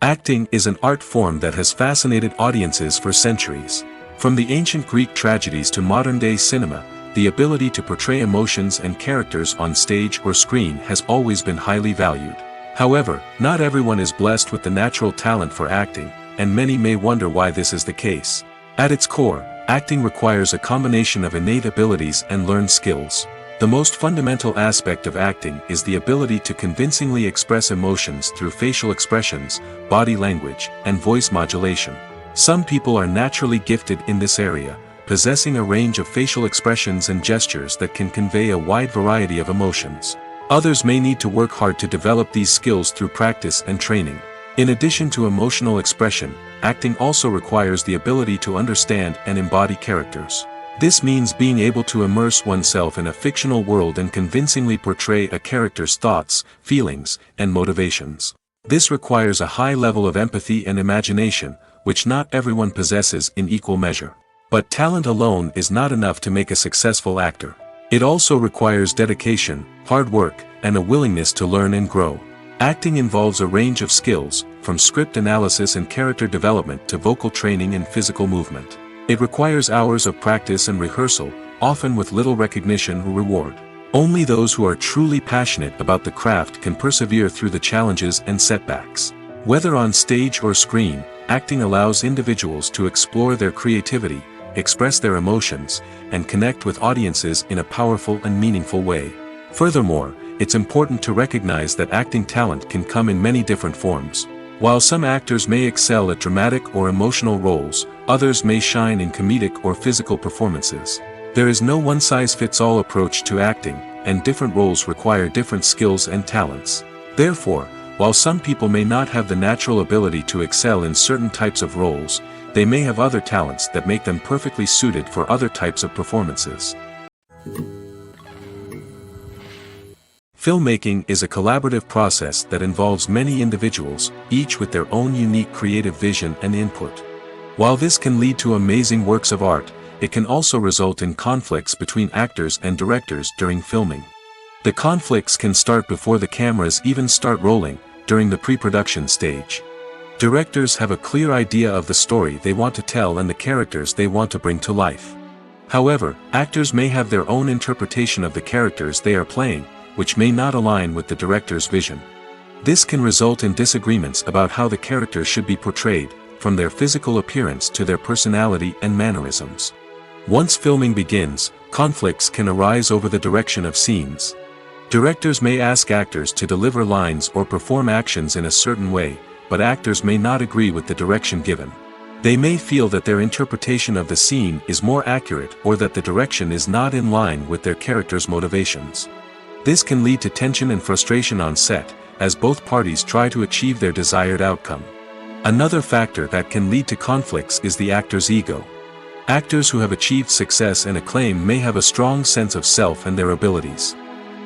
Acting is an art form that has fascinated audiences for centuries. From the ancient Greek tragedies to modern-day cinema, the ability to portray emotions and characters on stage or screen has always been highly valued. However, not everyone is blessed with the natural talent for acting, and many may wonder why this is the case. At its core, acting requires a combination of innate abilities and learned skills. The most fundamental aspect of acting is the ability to convincingly express emotions through facial expressions, body language, and voice modulation. Some people are naturally gifted in this area, possessing a range of facial expressions and gestures that can convey a wide variety of emotions. Others may need to work hard to develop these skills through practice and training. In addition to emotional expression, acting also requires the ability to understand and embody characters. This means being able to immerse oneself in a fictional world and convincingly portray a character's thoughts, feelings, and motivations. This requires a high level of empathy and imagination, which not everyone possesses in equal measure. But talent alone is not enough to make a successful actor. It also requires dedication, hard work, and a willingness to learn and grow. Acting involves a range of skills, from script analysis and character development to vocal training and physical movement. It requires hours of practice and rehearsal, often with little recognition or reward. Only those who are truly passionate about the craft can persevere through the challenges and setbacks. Whether on stage or screen, acting allows individuals to explore their creativity, express their emotions, and connect with audiences in a powerful and meaningful way. Furthermore, it's important to recognize that acting talent can come in many different forms. While some actors may excel at dramatic or emotional roles, others may shine in comedic or physical performances. There is no one-size-fits-all approach to acting, and different roles require different skills and talents. Therefore, while some people may not have the natural ability to excel in certain types of roles, they may have other talents that make them perfectly suited for other types of performances. Filmmaking is a collaborative process that involves many individuals, each with their own unique creative vision and input. While this can lead to amazing works of art, it can also result in conflicts between actors and directors during filming. The conflicts can start before the cameras even start rolling, during the pre-production stage. Directors have a clear idea of the story they want to tell and the characters they want to bring to life. However, actors may have their own interpretation of the characters they are playing, which may not align with the director's vision. This can result in disagreements about how the characters should be portrayed, from their physical appearance to their personality and mannerisms. Once filming begins, conflicts can arise over the direction of scenes. Directors may ask actors to deliver lines or perform actions in a certain way, but actors may not agree with the direction given. They may feel that their interpretation of the scene is more accurate or that the direction is not in line with their character's motivations. This can lead to tension and frustration on set, as both parties try to achieve their desired outcome. Another factor that can lead to conflicts is the actor's ego. Actors who have achieved success and acclaim may have a strong sense of self and their abilities.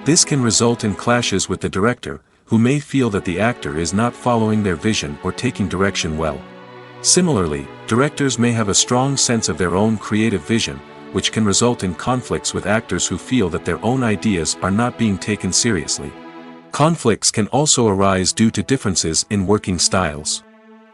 This can result in clashes with the director, who may feel that the actor is not following their vision or taking direction well. Similarly, directors may have a strong sense of their own creative vision, which can result in conflicts with actors who feel that their own ideas are not being taken seriously. Conflicts can also arise due to differences in working styles.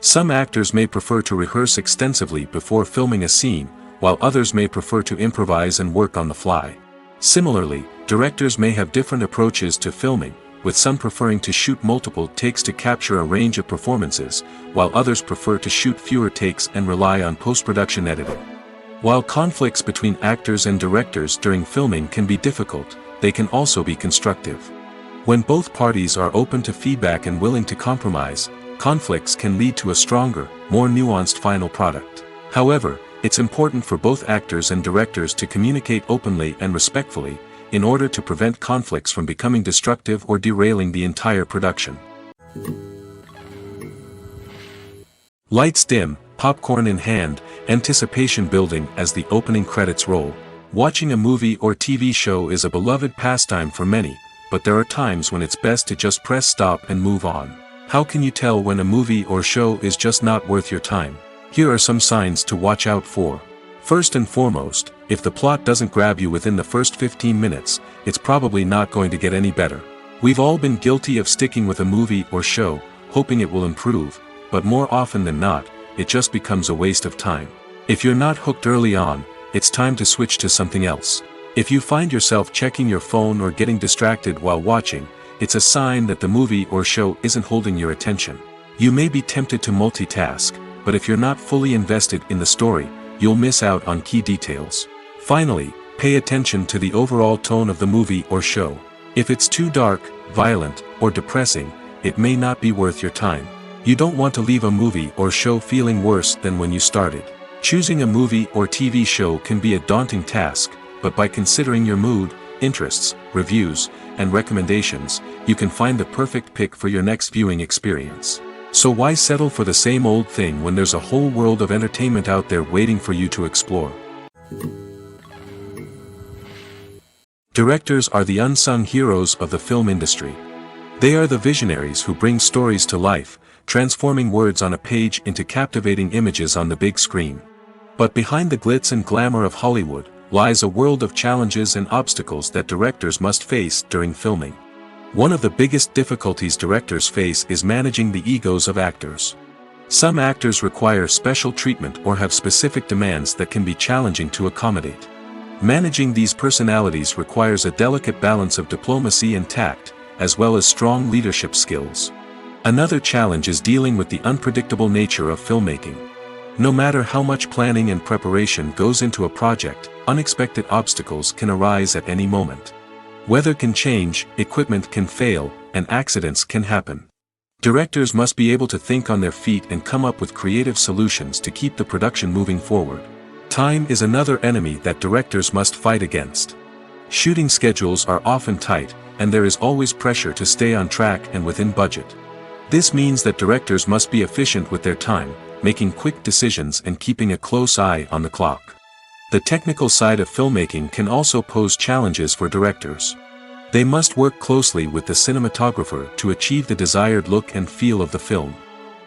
Some actors may prefer to rehearse extensively before filming a scene, while others may prefer to improvise and work on the fly. Similarly, directors may have different approaches to filming, with some preferring to shoot multiple takes to capture a range of performances, while others prefer to shoot fewer takes and rely on post-production editing. While conflicts between actors and directors during filming can be difficult, they can also be constructive. When both parties are open to feedback and willing to compromise, conflicts can lead to a stronger, more nuanced final product. However, it's important for both actors and directors to communicate openly and respectfully, in order to prevent conflicts from becoming destructive or derailing the entire production. Lights dim, popcorn in hand, anticipation building as the opening credits roll. Watching a movie or TV show is a beloved pastime for many, but there are times when it's best to just press stop and move on. How can you tell when a movie or show is just not worth your time? Here are some signs to watch out for. First and foremost, if the plot doesn't grab you within the first 15 minutes, it's probably not going to get any better. We've all been guilty of sticking with a movie or show, hoping it will improve, but more often than not, it just becomes a waste of time. If you're not hooked early on, it's time to switch to something else. If you find yourself checking your phone or getting distracted while watching, it's a sign that the movie or show isn't holding your attention. You may be tempted to multitask, but if you're not fully invested in the story, you'll miss out on key details. Finally, pay attention to the overall tone of the movie or show. If it's too dark, violent, or depressing, it may not be worth your time. You don't want to leave a movie or show feeling worse than when you started. Choosing a movie or TV show can be a daunting task, but by considering your mood, interests, reviews, and recommendations, you can find the perfect pick for your next viewing experience. So why settle for the same old thing when there's a whole world of entertainment out there waiting for you to explore? Directors are the unsung heroes of the film industry. They are the visionaries who bring stories to life, transforming words on a page into captivating images on the big screen. But behind the glitz and glamour of Hollywood, lies a world of challenges and obstacles that directors must face during filming. One of the biggest difficulties directors face is managing the egos of actors. Some actors require special treatment or have specific demands that can be challenging to accommodate. Managing these personalities requires a delicate balance of diplomacy and tact, as well as strong leadership skills. Another challenge is dealing with the unpredictable nature of filmmaking. No matter how much planning and preparation goes into a project, unexpected obstacles can arise at any moment. Weather can change, equipment can fail, and accidents can happen. Directors must be able to think on their feet and come up with creative solutions to keep the production moving forward. Time is another enemy that directors must fight against. Shooting schedules are often tight, and there is always pressure to stay on track and within budget. This means that directors must be efficient with their time, making quick decisions and keeping a close eye on the clock. The technical side of filmmaking can also pose challenges for directors. They must work closely with the cinematographer to achieve the desired look and feel of the film.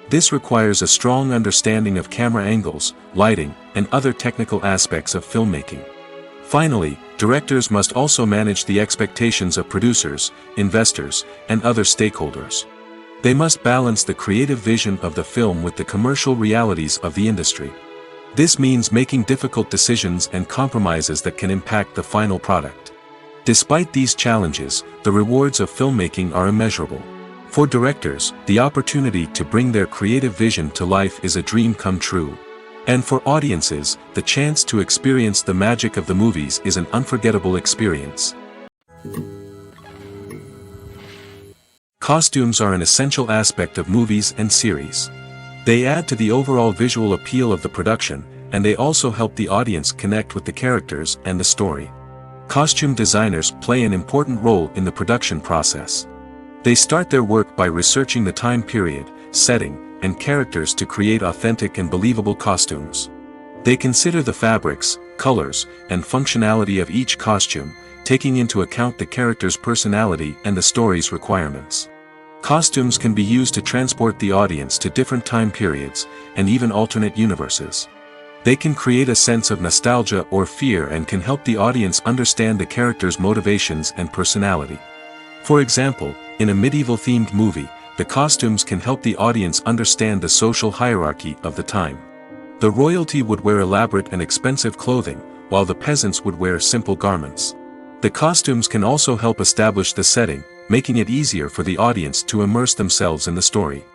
This requires a strong understanding of camera angles, lighting, and other technical aspects of filmmaking. Finally, directors must also manage the expectations of producers, investors, and other stakeholders. They must balance the creative vision of the film with the commercial realities of the industry. This means making difficult decisions and compromises that can impact the final product. Despite these challenges, the rewards of filmmaking are immeasurable. For directors, the opportunity to bring their creative vision to life is a dream come true. And for audiences, the chance to experience the magic of the movies is an unforgettable experience. Costumes are an essential aspect of movies and series. They add to the overall visual appeal of the production, and they also help the audience connect with the characters and the story. Costume designers play an important role in the production process. They start their work by researching the time period, setting, and characters to create authentic and believable costumes. They consider the fabrics, colors, and functionality of each costume, taking into account the character's personality and the story's requirements. Costumes can be used to transport the audience to different time periods, and even alternate universes. They can create a sense of nostalgia or fear and can help the audience understand the character's motivations and personality. For example, in a medieval-themed movie, the costumes can help the audience understand the social hierarchy of the time. The royalty would wear elaborate and expensive clothing, while the peasants would wear simple garments. The costumes can also help establish the setting, making it easier for the audience to immerse themselves in the story.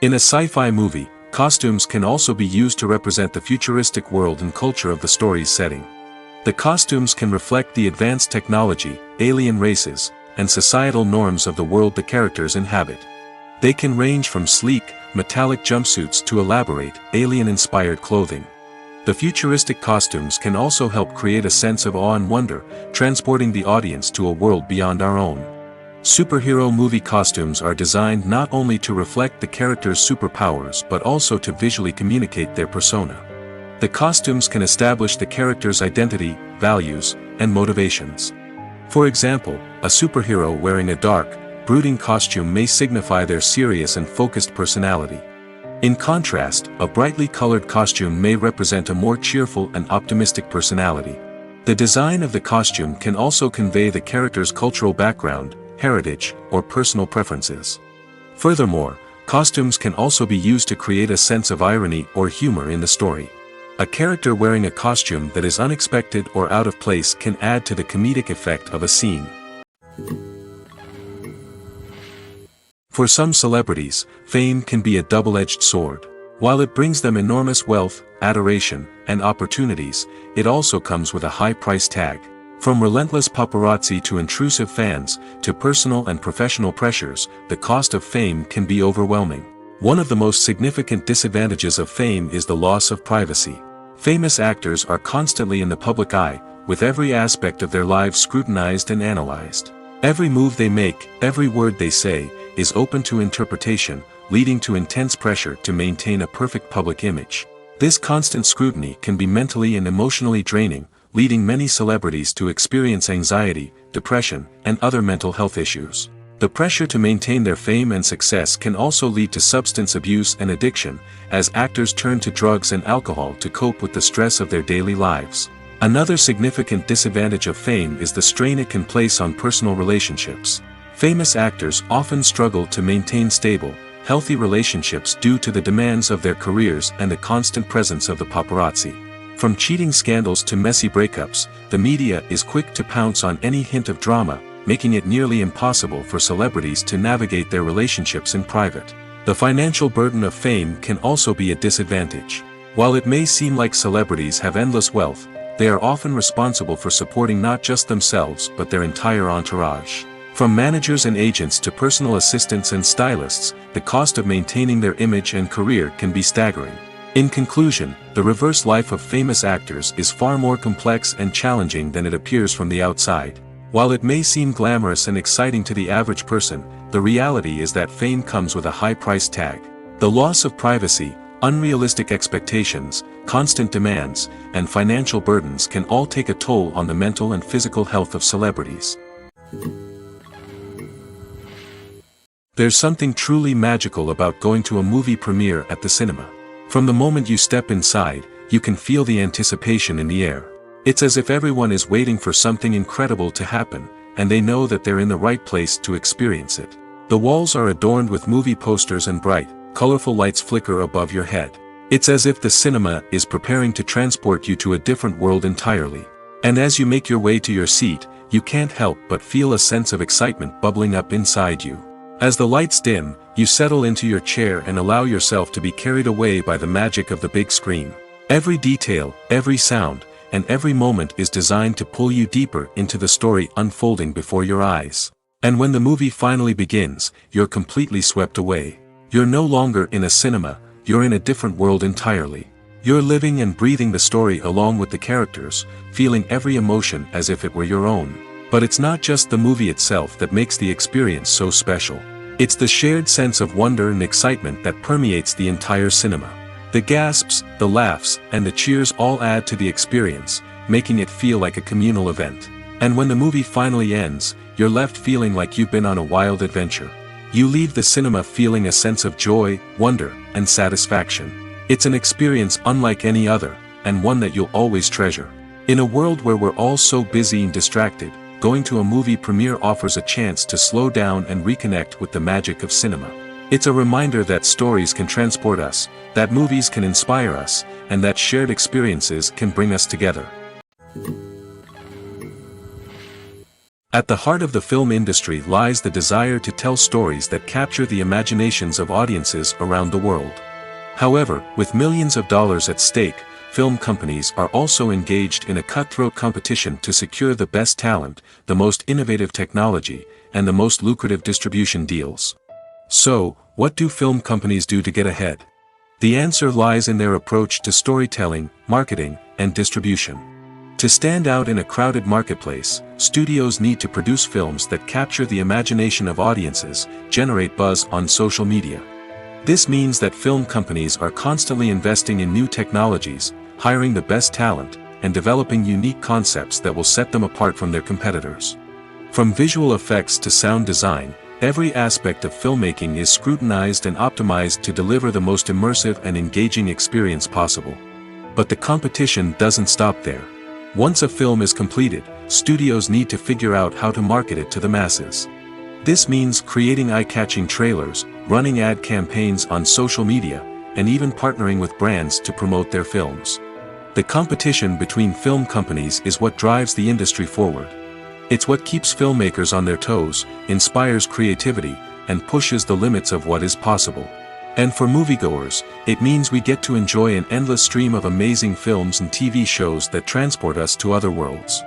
In a sci-fi movie, costumes can also be used to represent the futuristic world and culture of the story's setting. The costumes can reflect the advanced technology, alien races, and societal norms of the world the characters inhabit. They can range from sleek, metallic jumpsuits to elaborate, alien-inspired clothing. The futuristic costumes can also help create a sense of awe and wonder, transporting the audience to a world beyond our own. Superhero movie costumes are designed not only to reflect the character's superpowers but also to visually communicate their persona. The costumes can establish the character's identity, values, and motivations. For example, a superhero wearing a dark, brooding costume may signify their serious and focused personality. In contrast, a brightly colored costume may represent a more cheerful and optimistic personality. The design of the costume can also convey the character's cultural background, heritage, or personal preferences. Furthermore, costumes can also be used to create a sense of irony or humor in the story. A character wearing a costume that is unexpected or out of place can add to the comedic effect of a scene. For some celebrities, fame can be a double-edged sword. While it brings them enormous wealth, adoration, and opportunities, it also comes with a high price tag. From relentless paparazzi to intrusive fans, to personal and professional pressures, the cost of fame can be overwhelming. One of the most significant disadvantages of fame is the loss of privacy. Famous actors are constantly in the public eye, with every aspect of their lives scrutinized and analyzed. Every move they make, every word they say, is open to interpretation, leading to intense pressure to maintain a perfect public image. This constant scrutiny can be mentally and emotionally draining, leading many celebrities to experience anxiety, depression, and other mental health issues. The pressure to maintain their fame and success can also lead to substance abuse and addiction, as actors turn to drugs and alcohol to cope with the stress of their daily lives. Another significant disadvantage of fame is the strain it can place on personal relationships. Famous actors often struggle to maintain stable, healthy relationships due to the demands of their careers and the constant presence of the paparazzi. From cheating scandals to messy breakups, the media is quick to pounce on any hint of drama, making it nearly impossible for celebrities to navigate their relationships in private. The financial burden of fame can also be a disadvantage. While it may seem like celebrities have endless wealth, they are often responsible for supporting not just themselves but their entire entourage. From managers and agents to personal assistants and stylists, the cost of maintaining their image and career can be staggering. In conclusion, the reverse life of famous actors is far more complex and challenging than it appears from the outside. While it may seem glamorous and exciting to the average person, the reality is that fame comes with a high price tag. The loss of privacy, unrealistic expectations, constant demands, and financial burdens can all take a toll on the mental and physical health of celebrities. There's something truly magical about going to a movie premiere at the cinema. From the moment you step inside, you can feel the anticipation in the air. It's as if everyone is waiting for something incredible to happen, and they know that they're in the right place to experience it. The walls are adorned with movie posters and bright, colorful lights flicker above your head. It's as if the cinema is preparing to transport you to a different world entirely. And as you make your way to your seat, you can't help but feel a sense of excitement bubbling up inside you. As the lights dim, you settle into your chair and allow yourself to be carried away by the magic of the big screen. Every detail, every sound, and every moment is designed to pull you deeper into the story unfolding before your eyes. And when the movie finally begins, you're completely swept away. You're no longer in a cinema, you're in a different world entirely. You're living and breathing the story along with the characters, feeling every emotion as if it were your own. But it's not just the movie itself that makes the experience so special. It's the shared sense of wonder and excitement that permeates the entire cinema. The gasps, the laughs, and the cheers all add to the experience, making it feel like a communal event. And when the movie finally ends, you're left feeling like you've been on a wild adventure. You leave the cinema feeling a sense of joy, wonder, and satisfaction. It's an experience unlike any other, and one that you'll always treasure. In a world where we're all so busy and distracted, going to a movie premiere offers a chance to slow down and reconnect with the magic of cinema. It's a reminder that stories can transport us, that movies can inspire us, and that shared experiences can bring us together. At the heart of the film industry lies the desire to tell stories that capture the imaginations of audiences around the world. However, with millions of dollars at stake, film companies are also engaged in a cutthroat competition to secure the best talent, the most innovative technology, and the most lucrative distribution deals. So, what do film companies do to get ahead? The answer lies in their approach to storytelling, marketing, and distribution. To stand out in a crowded marketplace, studios need to produce films that capture the imagination of audiences, generate buzz on social media. This means that film companies are constantly investing in new technologies, hiring the best talent, and developing unique concepts that will set them apart from their competitors. From visual effects to sound design, every aspect of filmmaking is scrutinized and optimized to deliver the most immersive and engaging experience possible. But the competition doesn't stop there. Once a film is completed, studios need to figure out how to market it to the masses. This means creating eye-catching trailers, running ad campaigns on social media, and even partnering with brands to promote their films. The competition between film companies is what drives the industry forward. It's what keeps filmmakers on their toes, inspires creativity, and pushes the limits of what is possible. And for moviegoers, it means we get to enjoy an endless stream of amazing films and TV shows that transport us to other worlds.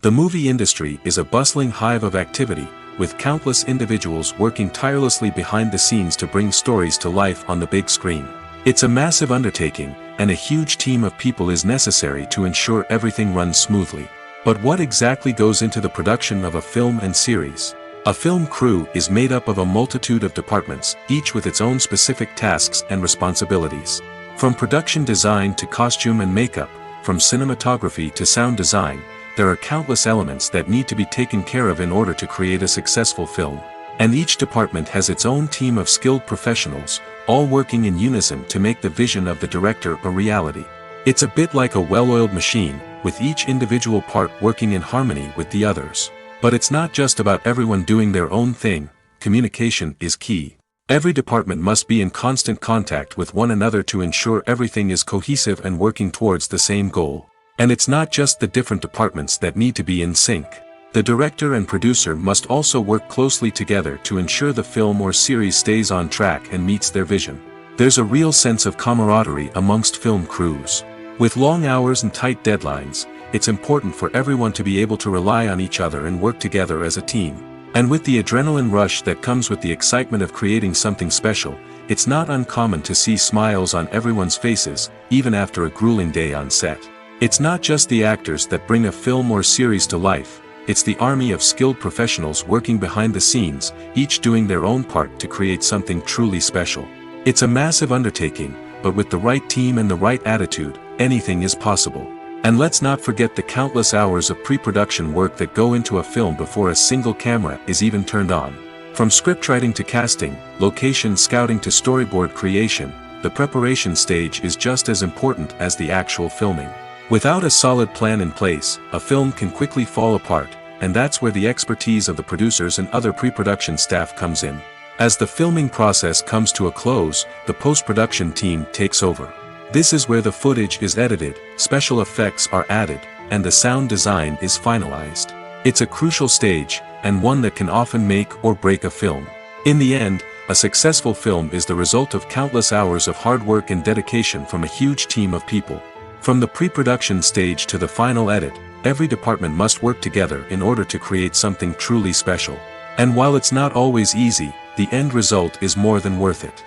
The movie industry is a bustling hive of activity, with countless individuals working tirelessly behind the scenes to bring stories to life on the big screen. It's a massive undertaking, and a huge team of people is necessary to ensure everything runs smoothly. But what exactly goes into the production of a film and series? A film crew is made up of a multitude of departments, each with its own specific tasks and responsibilities. From production design to costume and makeup, from cinematography to sound design, there are countless elements that need to be taken care of in order to create a successful film. And each department has its own team of skilled professionals, all working in unison to make the vision of the director a reality. It's a bit like a well-oiled machine, with each individual part working in harmony with the others. But it's not just about everyone doing their own thing. Communication is key. Every department must be in constant contact with one another to ensure everything is cohesive and working towards the same goal. And it's not just the different departments that need to be in sync. The director and producer must also work closely together to ensure the film or series stays on track and meets their vision. There's a real sense of camaraderie amongst film crews. With long hours and tight deadlines, it's important for everyone to be able to rely on each other and work together as a team. And with the adrenaline rush that comes with the excitement of creating something special, it's not uncommon to see smiles on everyone's faces, even after a grueling day on set. It's not just the actors that bring a film or series to life, it's the army of skilled professionals working behind the scenes, each doing their own part to create something truly special. It's a massive undertaking, but with the right team and the right attitude, anything is possible. And let's not forget the countless hours of pre-production work that go into a film before a single camera is even turned on. From scriptwriting to casting, location scouting to storyboard creation, the preparation stage is just as important as the actual filming. Without a solid plan in place, a film can quickly fall apart, and that's where the expertise of the producers and other pre-production staff comes in. As the filming process comes to a close, the post-production team takes over. This is where the footage is edited, special effects are added, and the sound design is finalized. It's a crucial stage, and one that can often make or break a film. In the end, a successful film is the result of countless hours of hard work and dedication from a huge team of people. From the pre-production stage to the final edit, every department must work together in order to create something truly special. And while it's not always easy, the end result is more than worth it.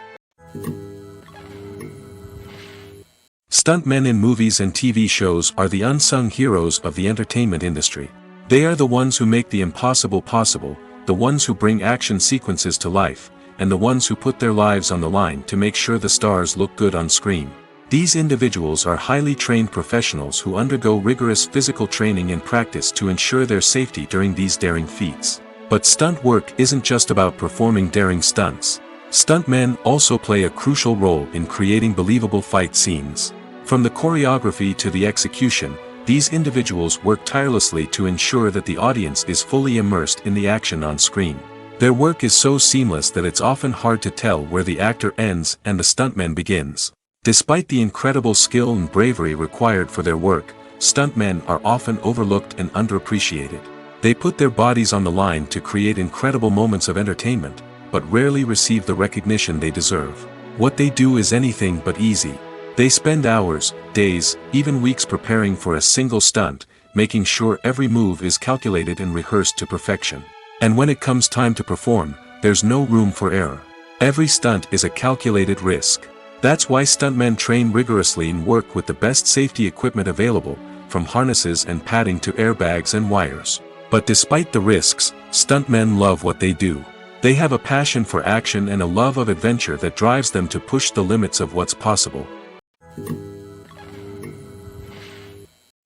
Stuntmen in movies and TV shows are the unsung heroes of the entertainment industry. They are the ones who make the impossible possible, the ones who bring action sequences to life, and the ones who put their lives on the line to make sure the stars look good on screen. These individuals are highly trained professionals who undergo rigorous physical training and practice to ensure their safety during these daring feats. But stunt work isn't just about performing daring stunts. Stuntmen also play a crucial role in creating believable fight scenes. From the choreography to the execution, these individuals work tirelessly to ensure that the audience is fully immersed in the action on screen. Their work is so seamless that it's often hard to tell where the actor ends and the stuntman begins. Despite the incredible skill and bravery required for their work, stuntmen are often overlooked and underappreciated. They put their bodies on the line to create incredible moments of entertainment, but rarely receive the recognition they deserve. What they do is anything but easy. They spend hours, days, even weeks preparing for a single stunt, making sure every move is calculated and rehearsed to perfection. And when it comes time to perform, there's no room for error. Every stunt is a calculated risk. That's why stuntmen train rigorously and work with the best safety equipment available, from harnesses and padding to airbags and wires. But despite the risks, stuntmen love what they do. They have a passion for action and a love of adventure that drives them to push the limits of what's possible.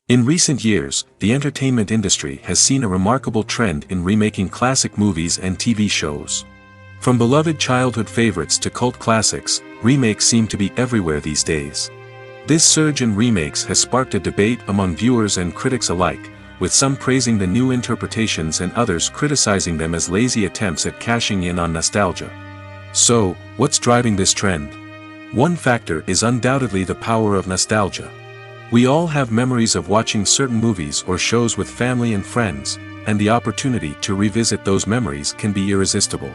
In recent years, the entertainment industry has seen a remarkable trend in remaking classic movies and TV shows. From beloved childhood favorites to cult classics, remakes seem to be everywhere these days. This surge in remakes has sparked a debate among viewers and critics alike, with some praising the new interpretations and others criticizing them as lazy attempts at cashing in on nostalgia. So, what's driving this trend? One factor is undoubtedly the power of nostalgia. We all have memories of watching certain movies or shows with family and friends, and the opportunity to revisit those memories can be irresistible.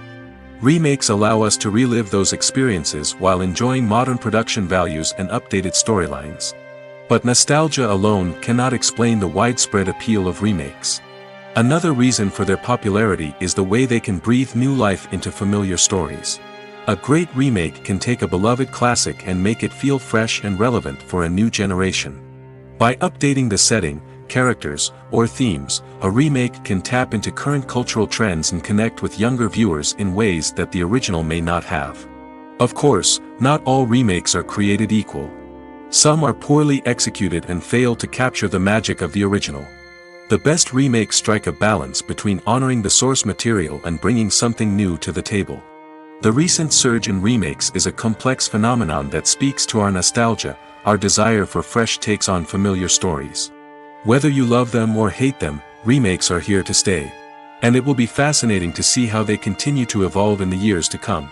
Remakes allow us to relive those experiences while enjoying modern production values and updated storylines. But nostalgia alone cannot explain the widespread appeal of remakes. Another reason for their popularity is the way they can breathe new life into familiar stories. A great remake can take a beloved classic and make it feel fresh and relevant for a new generation. By updating the setting, characters, or themes, a remake can tap into current cultural trends and connect with younger viewers in ways that the original may not have. Of course, not all remakes are created equal. Some are poorly executed and fail to capture the magic of the original. The best remakes strike a balance between honoring the source material and bringing something new to the table. The recent surge in remakes is a complex phenomenon that speaks to our nostalgia, our desire for fresh takes on familiar stories. Whether you love them or hate them, remakes are here to stay. And it will be fascinating to see how they continue to evolve in the years to come.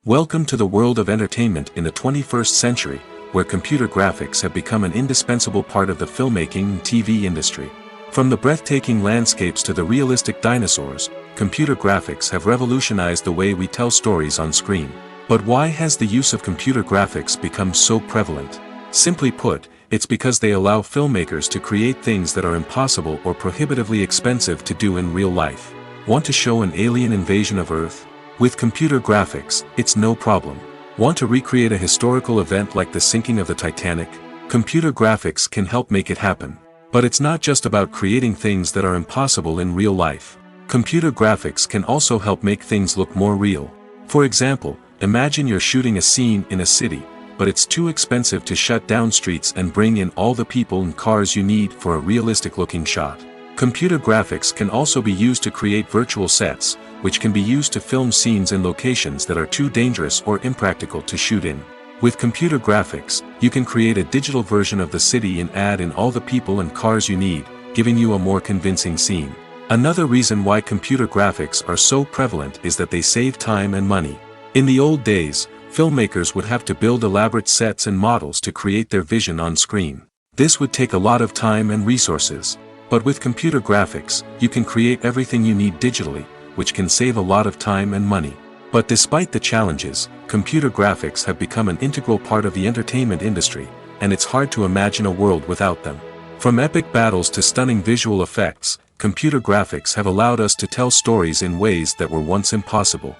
Welcome to the world of entertainment in the 21st century, where computer graphics have become an indispensable part of the filmmaking and TV industry. From the breathtaking landscapes to the realistic dinosaurs, computer graphics have revolutionized the way we tell stories on screen. But why has the use of computer graphics become so prevalent? Simply put, it's because they allow filmmakers to create things that are impossible or prohibitively expensive to do in real life. Want to show an alien invasion of Earth? With computer graphics, it's no problem. Want to recreate a historical event like the sinking of the Titanic? Computer graphics can help make it happen. But it's not just about creating things that are impossible in real life. Computer graphics can also help make things look more real. For example, imagine you're shooting a scene in a city, but it's too expensive to shut down streets and bring in all the people and cars you need for a realistic-looking shot. Computer graphics can also be used to create virtual sets, which can be used to film scenes in locations that are too dangerous or impractical to shoot in. With computer graphics, you can create a digital version of the city and add in all the people and cars you need, giving you a more convincing scene. Another reason why computer graphics are so prevalent is that they save time and money. In the old days, filmmakers would have to build elaborate sets and models to create their vision on screen. This would take a lot of time and resources. But with computer graphics, you can create everything you need digitally, which can save a lot of time and money. But despite the challenges, computer graphics have become an integral part of the entertainment industry, and it's hard to imagine a world without them. From epic battles to stunning visual effects, computer graphics have allowed us to tell stories in ways that were once impossible.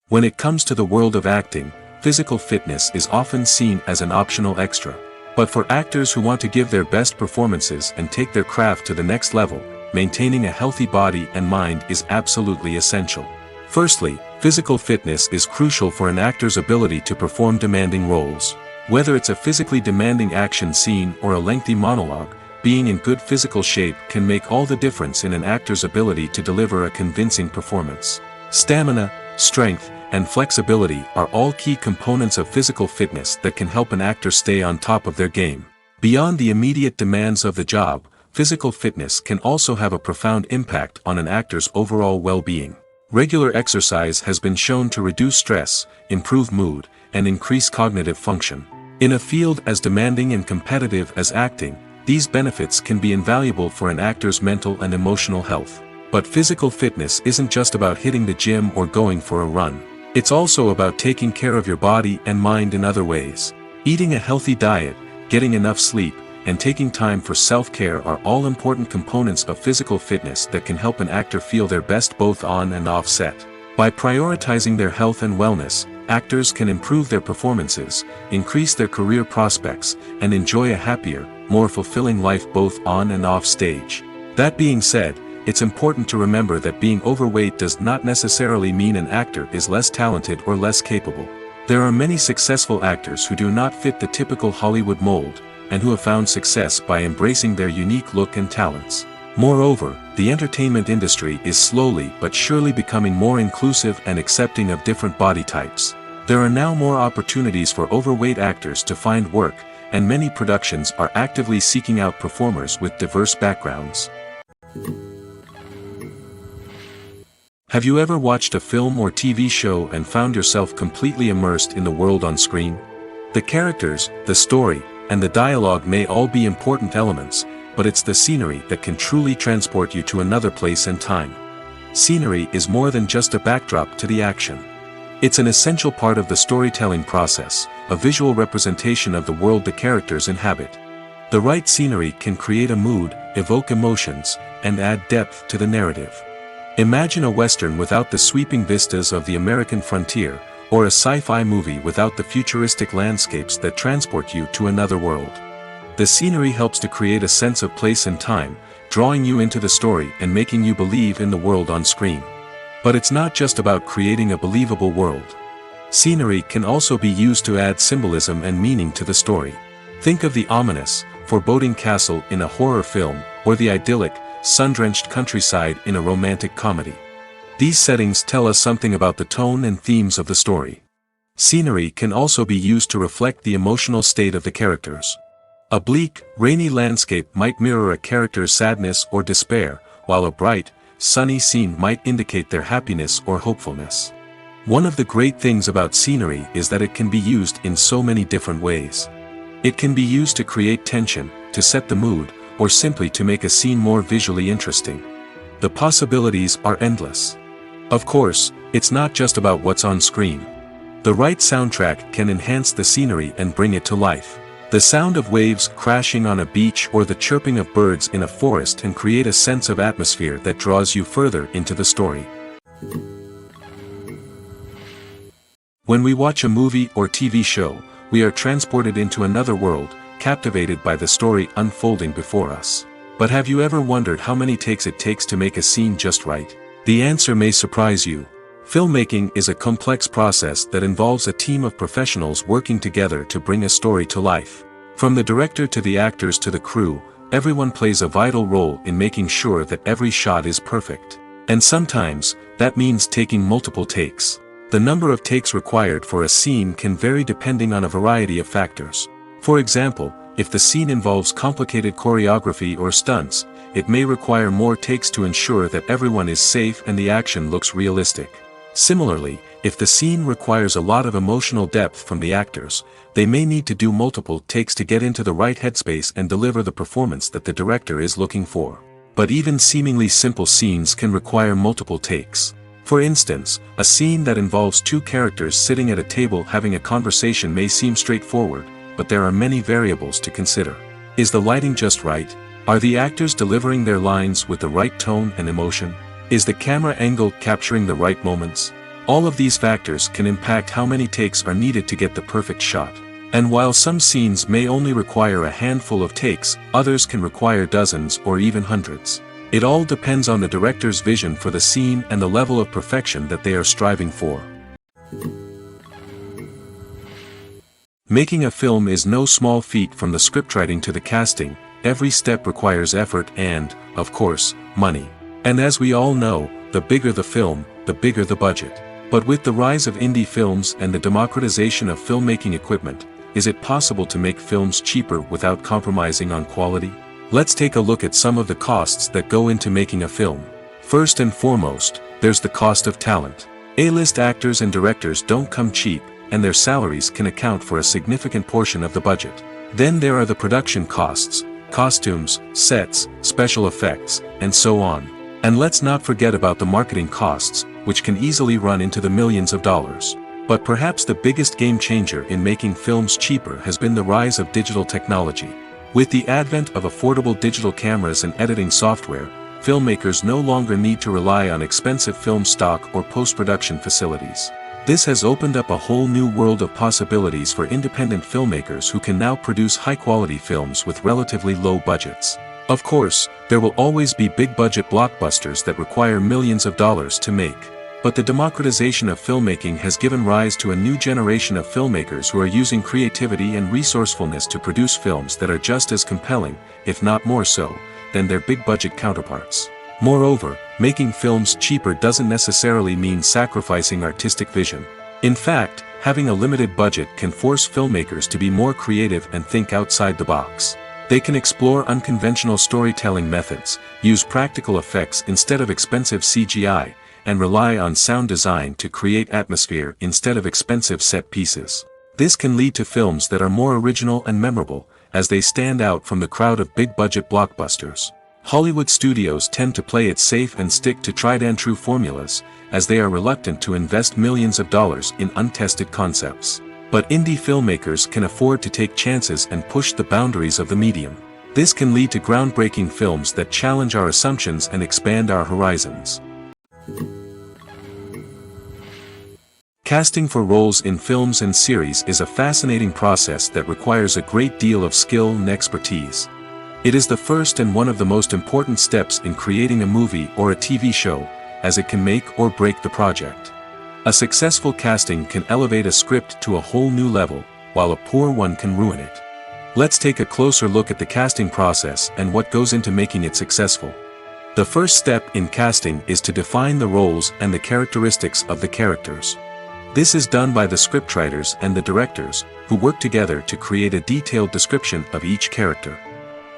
When it comes to the world of acting, physical fitness is often seen as an optional extra. But for actors who want to give their best performances and take their craft to the next level, maintaining a healthy body and mind is absolutely essential. Firstly, physical fitness is crucial for an actor's ability to perform demanding roles. Whether it's a physically demanding action scene or a lengthy monologue, being in good physical shape can make all the difference in an actor's ability to deliver a convincing performance. Stamina, strength, and flexibility are all key components of physical fitness that can help an actor stay on top of their game. Beyond the immediate demands of the job, physical fitness can also have a profound impact on an actor's overall well-being. Regular exercise has been shown to reduce stress, improve mood, and increase cognitive function. In a field as demanding and competitive as acting, these benefits can be invaluable for an actor's mental and emotional health. But physical fitness isn't just about hitting the gym or going for a run. It's also about taking care of your body and mind in other ways. Eating a healthy diet, getting enough sleep, and taking time for self-care are all important components of physical fitness that can help an actor feel their best both on and off set. By prioritizing their health and wellness, actors can improve their performances, increase their career prospects, and enjoy a happier, more fulfilling life both on and off stage. That being said, it's important to remember that being overweight does not necessarily mean an actor is less talented or less capable. There are many successful actors who do not fit the typical Hollywood mold, and who have found success by embracing their unique look and talents. Moreover, the entertainment industry is slowly but surely becoming more inclusive and accepting of different body types. There are now more opportunities for overweight actors to find work, and many productions are actively seeking out performers with diverse backgrounds. Have you ever watched a film or TV show and found yourself completely immersed in the world on screen? The characters, the story, and the dialogue may all be important elements, but it's the scenery that can truly transport you to another place and time. Scenery is more than just a backdrop to the action. It's an essential part of the storytelling process, a visual representation of the world the characters inhabit. The right scenery can create a mood, evoke emotions, and add depth to the narrative. Imagine a Western without the sweeping vistas of the American frontier, or a sci-fi movie without the futuristic landscapes that transport you to another world. The scenery helps to create a sense of place and time, drawing you into the story and making you believe in the world on screen. But it's not just about creating a believable world. Scenery can also be used to add symbolism and meaning to the story. Think of the ominous, foreboding castle in a horror film, or the idyllic, sun-drenched countryside in a romantic comedy. These settings tell us something about the tone and themes of the story. Scenery can also be used to reflect the emotional state of the characters. A bleak, rainy landscape might mirror a character's sadness or despair, while a bright, sunny scene might indicate their happiness or hopefulness. One of the great things about scenery is that it can be used in so many different ways. It can be used to create tension, to set the mood, or simply to make a scene more visually interesting. The possibilities are endless. Of course, it's not just about what's on screen. The right soundtrack can enhance the scenery and bring it to life. The sound of waves crashing on a beach or the chirping of birds in a forest can create a sense of atmosphere that draws you further into the story. When we watch a movie or TV show, we are transported into another world, captivated by the story unfolding before us. But have you ever wondered how many takes it takes to make a scene just right? The answer may surprise you. Filmmaking is a complex process that involves a team of professionals working together to bring a story to life. From the director to the actors to the crew, everyone plays a vital role in making sure that every shot is perfect. And sometimes, that means taking multiple takes. The number of takes required for a scene can vary depending on a variety of factors. For example, if the scene involves complicated choreography or stunts, it may require more takes to ensure that everyone is safe and the action looks realistic. Similarly, if the scene requires a lot of emotional depth from the actors, they may need to do multiple takes to get into the right headspace and deliver the performance that the director is looking for. But even seemingly simple scenes can require multiple takes. For instance, a scene that involves two characters sitting at a table having a conversation may seem straightforward, but there are many variables to consider. Is the lighting just right? Are the actors delivering their lines with the right tone and emotion? Is the camera angle capturing the right moments? All of these factors can impact how many takes are needed to get the perfect shot. And while some scenes may only require a handful of takes, others can require dozens or even hundreds. It all depends on the director's vision for the scene and the level of perfection that they are striving for. Making a film is no small feat. From the scriptwriting to the casting, every step requires effort and, of course, money. And as we all know, the bigger the film, the bigger the budget. But with the rise of indie films and the democratization of filmmaking equipment, is it possible to make films cheaper without compromising on quality? Let's take a look at some of the costs that go into making a film. First and foremost, there's the cost of talent. A-list actors and directors don't come cheap, and their salaries can account for a significant portion of the budget. Then there are the production costs, costumes, sets, special effects, and so on. And let's not forget about the marketing costs, which can easily run into the millions of dollars. But perhaps the biggest game changer in making films cheaper has been the rise of digital technology. With the advent of affordable digital cameras and editing software, filmmakers no longer need to rely on expensive film stock or post-production facilities. This has opened up a whole new world of possibilities for independent filmmakers who can now produce high-quality films with relatively low budgets. Of course, there will always be big-budget blockbusters that require millions of dollars to make. But the democratization of filmmaking has given rise to a new generation of filmmakers who are using creativity and resourcefulness to produce films that are just as compelling, if not more so, than their big-budget counterparts. Moreover, making films cheaper doesn't necessarily mean sacrificing artistic vision. In fact, having a limited budget can force filmmakers to be more creative and think outside the box. They can explore unconventional storytelling methods, use practical effects instead of expensive CGI, and rely on sound design to create atmosphere instead of expensive set pieces. This can lead to films that are more original and memorable, as they stand out from the crowd of big-budget blockbusters. Hollywood studios tend to play it safe and stick to tried-and-true formulas, as they are reluctant to invest millions of dollars in untested concepts. But indie filmmakers can afford to take chances and push the boundaries of the medium. This can lead to groundbreaking films that challenge our assumptions and expand our horizons. Casting for roles in films and series is a fascinating process that requires a great deal of skill and expertise. It is the first and one of the most important steps in creating a movie or a TV show, as it can make or break the project. A successful casting can elevate a script to a whole new level, while a poor one can ruin it. Let's take a closer look at the casting process and what goes into making it successful. The first step in casting is to define the roles and the characteristics of the characters. This is done by the scriptwriters and the directors, who work together to create a detailed description of each character.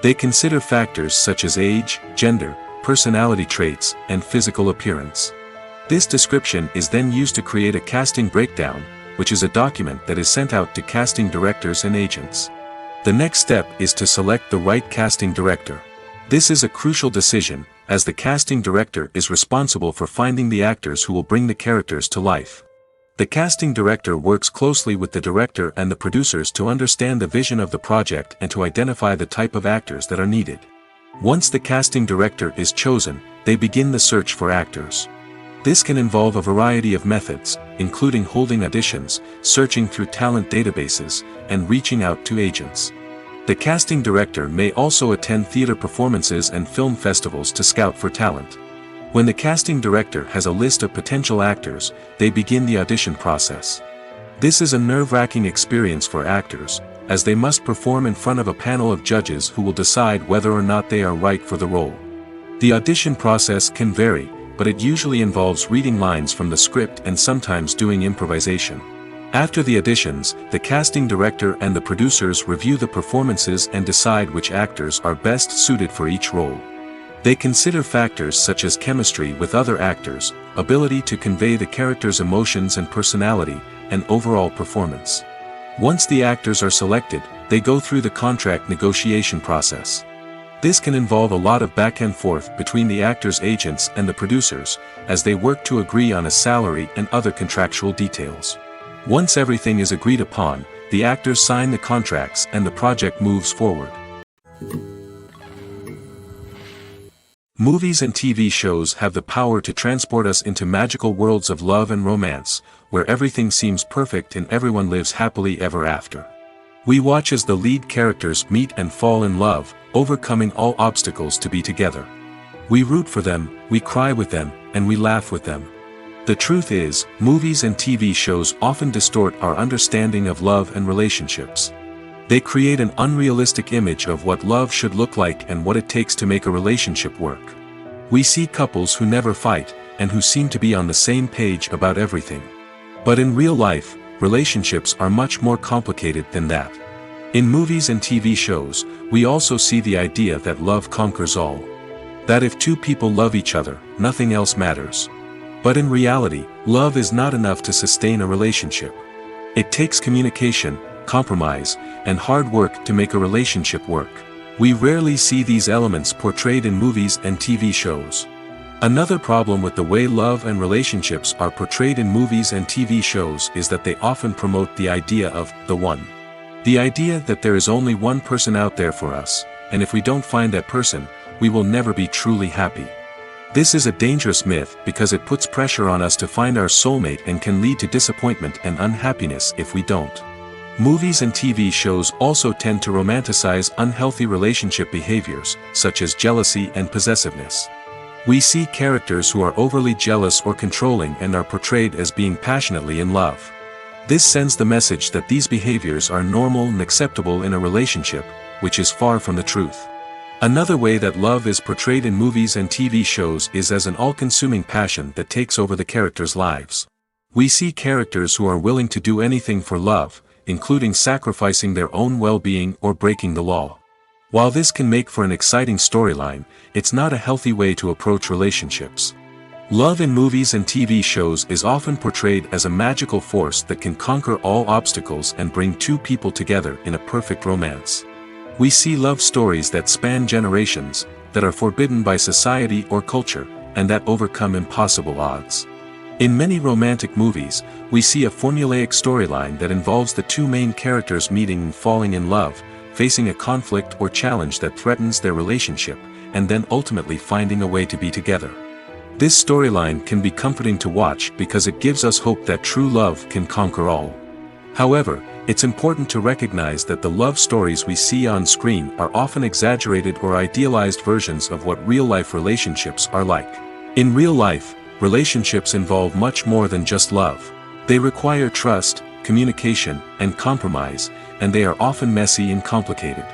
They consider factors such as age, gender, personality traits, and physical appearance. This description is then used to create a casting breakdown, which is a document that is sent out to casting directors and agents. The next step is to select the right casting director. This is a crucial decision, as the casting director is responsible for finding the actors who will bring the characters to life. The casting director works closely with the director and the producers to understand the vision of the project and to identify the type of actors that are needed. Once the casting director is chosen, they begin the search for actors. This can involve a variety of methods, including holding auditions, searching through talent databases, and reaching out to agents. The casting director may also attend theater performances and film festivals to scout for talent. When the casting director has a list of potential actors, they begin the audition process. This is a nerve-wracking experience for actors, as they must perform in front of a panel of judges who will decide whether or not they are right for the role. The audition process can vary, but it usually involves reading lines from the script and sometimes doing improvisation. After the auditions, the casting director and the producers review the performances and decide which actors are best suited for each role. They consider factors such as chemistry with other actors, ability to convey the character's emotions and personality, and overall performance. Once the actors are selected, they go through the contract negotiation process. This can involve a lot of back and forth between the actors' agents and the producers, as they work to agree on a salary and other contractual details. Once everything is agreed upon, the actors sign the contracts and the project moves forward. Movies and TV shows have the power to transport us into magical worlds of love and romance, where everything seems perfect and everyone lives happily ever after. We watch as the lead characters meet and fall in love, overcoming all obstacles to be together. We root for them, we cry with them, and we laugh with them. The truth is, movies and TV shows often distort our understanding of love and relationships. They create an unrealistic image of what love should look like and what it takes to make a relationship work. We see couples who never fight, and who seem to be on the same page about everything. But in real life, relationships are much more complicated than that. In movies and TV shows, we also see the idea that love conquers all. That if two people love each other, nothing else matters. But in reality, love is not enough to sustain a relationship. It takes communication, compromise, and hard work to make a relationship work. We rarely see these elements portrayed in movies and TV shows. Another problem with the way love and relationships are portrayed in movies and TV shows is that they often promote the idea of the one. The idea that there is only one person out there for us, and if we don't find that person, we will never be truly happy. This is a dangerous myth because it puts pressure on us to find our soulmate and can lead to disappointment and unhappiness if we don't. Movies and TV shows also tend to romanticize unhealthy relationship behaviors, such as jealousy and possessiveness. We see characters who are overly jealous or controlling and are portrayed as being passionately in love. This sends the message that these behaviors are normal and acceptable in a relationship, which is far from the truth. Another way that love is portrayed in movies and TV shows is as an all-consuming passion that takes over the characters' lives. We see characters who are willing to do anything for love, including sacrificing their own well-being or breaking the law. While this can make for an exciting storyline, it's not a healthy way to approach relationships. Love in movies and TV shows is often portrayed as a magical force that can conquer all obstacles and bring two people together in a perfect romance. We see love stories that span generations, that are forbidden by society or culture, and that overcome impossible odds. In many romantic movies, we see a formulaic storyline that involves the two main characters meeting and falling in love, facing a conflict or challenge that threatens their relationship, and then ultimately finding a way to be together. This storyline can be comforting to watch because it gives us hope that true love can conquer all. However, it's important to recognize that the love stories we see on screen are often exaggerated or idealized versions of what real-life relationships are like. In real life, relationships involve much more than just love. They require trust, communication, and compromise, and they are often messy and complicated.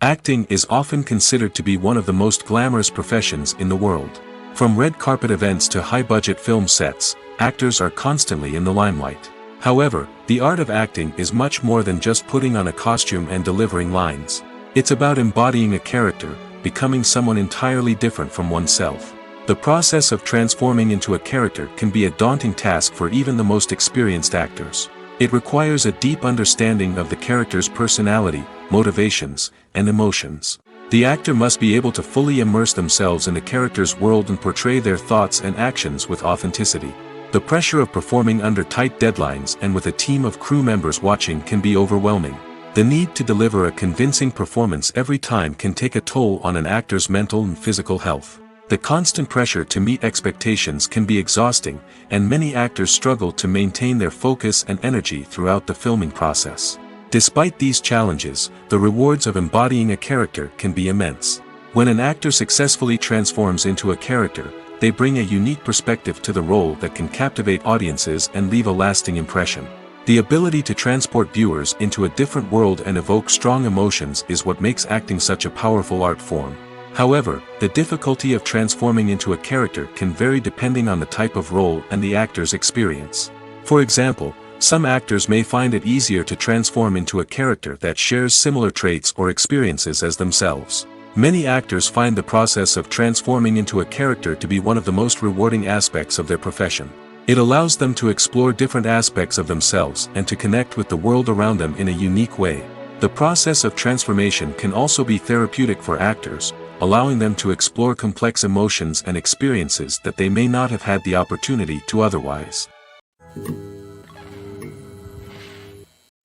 Acting is often considered to be one of the most glamorous professions in the world. From red carpet events to high-budget film sets, actors are constantly in the limelight. However, the art of acting is much more than just putting on a costume and delivering lines. It's about embodying a character, becoming someone entirely different from oneself. The process of transforming into a character can be a daunting task for even the most experienced actors. It requires a deep understanding of the character's personality, motivations, and emotions. The actor must be able to fully immerse themselves in the character's world and portray their thoughts and actions with authenticity. The pressure of performing under tight deadlines and with a team of crew members watching can be overwhelming. The need to deliver a convincing performance every time can take a toll on an actor's mental and physical health. The constant pressure to meet expectations can be exhausting, and many actors struggle to maintain their focus and energy throughout the filming process. Despite these challenges, the rewards of embodying a character can be immense. When an actor successfully transforms into a character, they bring a unique perspective to the role that can captivate audiences and leave a lasting impression. The ability to transport viewers into a different world and evoke strong emotions is what makes acting such a powerful art form. However, the difficulty of transforming into a character can vary depending on the type of role and the actor's experience. For example, some actors may find it easier to transform into a character that shares similar traits or experiences as themselves. Many actors find the process of transforming into a character to be one of the most rewarding aspects of their profession. It allows them to explore different aspects of themselves and to connect with the world around them in a unique way. The process of transformation can also be therapeutic for actors, allowing them to explore complex emotions and experiences that they may not have had the opportunity to otherwise.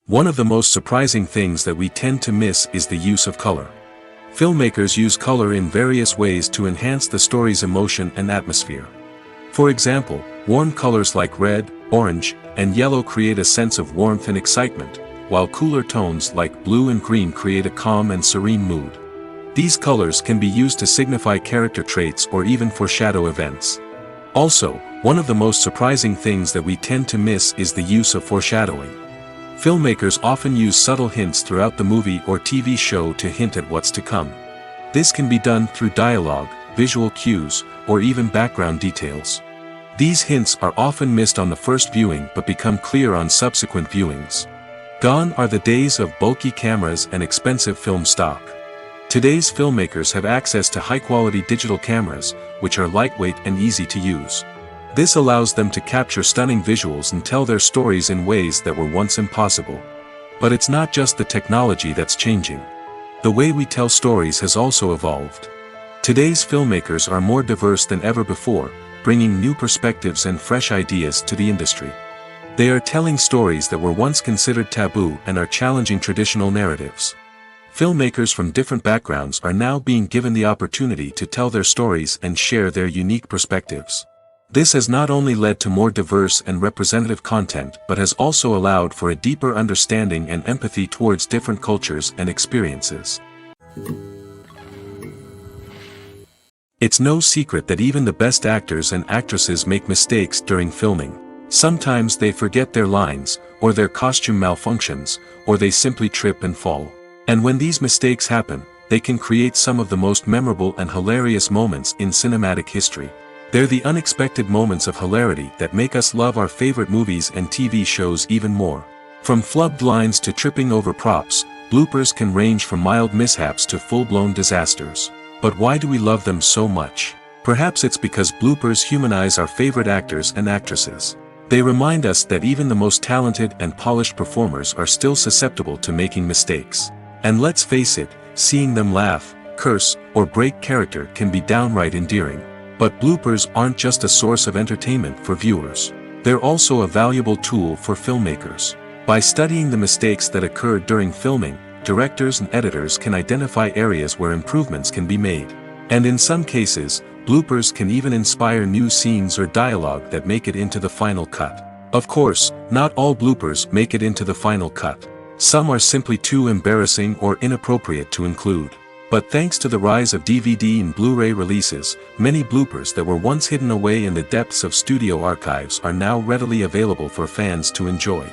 One of the most surprising things that we tend to miss is the use of color. Filmmakers use color in various ways to enhance the story's emotion and atmosphere. For example, warm colors like red, orange, and yellow create a sense of warmth and excitement, while cooler tones like blue and green create a calm and serene mood. These colors can be used to signify character traits or even foreshadow events. Also, one of the most surprising things that we tend to miss is the use of foreshadowing. Filmmakers often use subtle hints throughout the movie or TV show to hint at what's to come. This can be done through dialogue, visual cues, or even background details. These hints are often missed on the first viewing but become clear on subsequent viewings. Gone are the days of bulky cameras and expensive film stock. Today's filmmakers have access to high-quality digital cameras, which are lightweight and easy to use. This allows them to capture stunning visuals and tell their stories in ways that were once impossible. But it's not just the technology that's changing. The way we tell stories has also evolved. Today's filmmakers are more diverse than ever before, bringing new perspectives and fresh ideas to the industry. They are telling stories that were once considered taboo and are challenging traditional narratives. Filmmakers from different backgrounds are now being given the opportunity to tell their stories and share their unique perspectives. This has not only led to more diverse and representative content but has also allowed for a deeper understanding and empathy towards different cultures and experiences. It's no secret that even the best actors and actresses make mistakes during filming. Sometimes they forget their lines, or their costume malfunctions, or they simply trip and fall. And when these mistakes happen, they can create some of the most memorable and hilarious moments in cinematic history. They're the unexpected moments of hilarity that make us love our favorite movies and TV shows even more. From flubbed lines to tripping over props, bloopers can range from mild mishaps to full-blown disasters. But why do we love them so much? Perhaps it's because bloopers humanize our favorite actors and actresses. They remind us that even the most talented and polished performers are still susceptible to making mistakes. And let's face it, seeing them laugh, curse, or break character can be downright endearing. But bloopers aren't just a source of entertainment for viewers. They're also a valuable tool for filmmakers. By studying the mistakes that occurred during filming, directors and editors can identify areas where improvements can be made. And in some cases, bloopers can even inspire new scenes or dialogue that make it into the final cut. Of course, not all bloopers make it into the final cut. Some are simply too embarrassing or inappropriate to include. But thanks to the rise of DVD and Blu-ray releases, many bloopers that were once hidden away in the depths of studio archives are now readily available for fans to enjoy.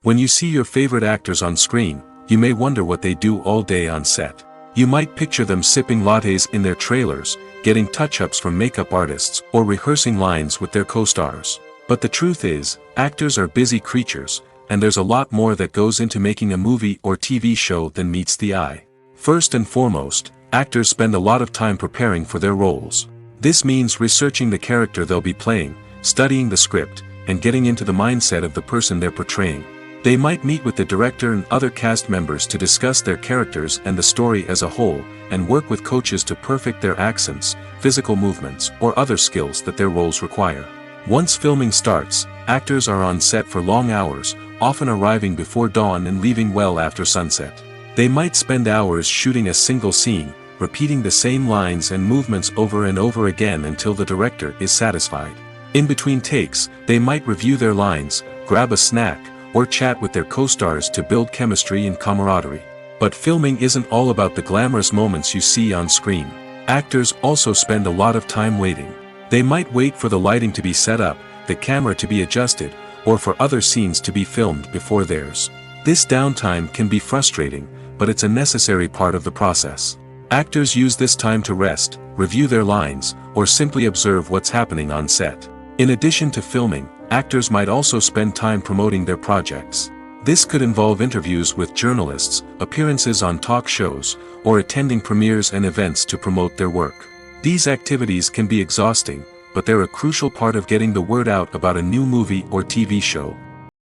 When you see your favorite actors on screen, you may wonder what they do all day on set. You might picture them sipping lattes in their trailers, getting touch-ups from makeup artists, or rehearsing lines with their co-stars. But the truth is, actors are busy creatures, and there's a lot more that goes into making a movie or TV show than meets the eye. First and foremost, actors spend a lot of time preparing for their roles. This means researching the character they'll be playing, studying the script, and getting into the mindset of the person they're portraying. They might meet with the director and other cast members to discuss their characters and the story as a whole, and work with coaches to perfect their accents, physical movements, or other skills that their roles require. Once filming starts, actors are on set for long hours, often arriving before dawn and leaving well after sunset. They might spend hours shooting a single scene, repeating the same lines and movements over and over again until the director is satisfied. In between takes, they might review their lines, grab a snack, or chat with their co-stars to build chemistry and camaraderie. But filming isn't all about the glamorous moments you see on screen. Actors also spend a lot of time waiting. They might wait for the lighting to be set up, the camera to be adjusted, or for other scenes to be filmed before theirs. This downtime can be frustrating, but it's a necessary part of the process. Actors use this time to rest, review their lines, or simply observe what's happening on set. In addition to filming, actors might also spend time promoting their projects. This could involve interviews with journalists, appearances on talk shows, or attending premieres and events to promote their work. These activities can be exhausting, but they're a crucial part of getting the word out about a new movie or TV show.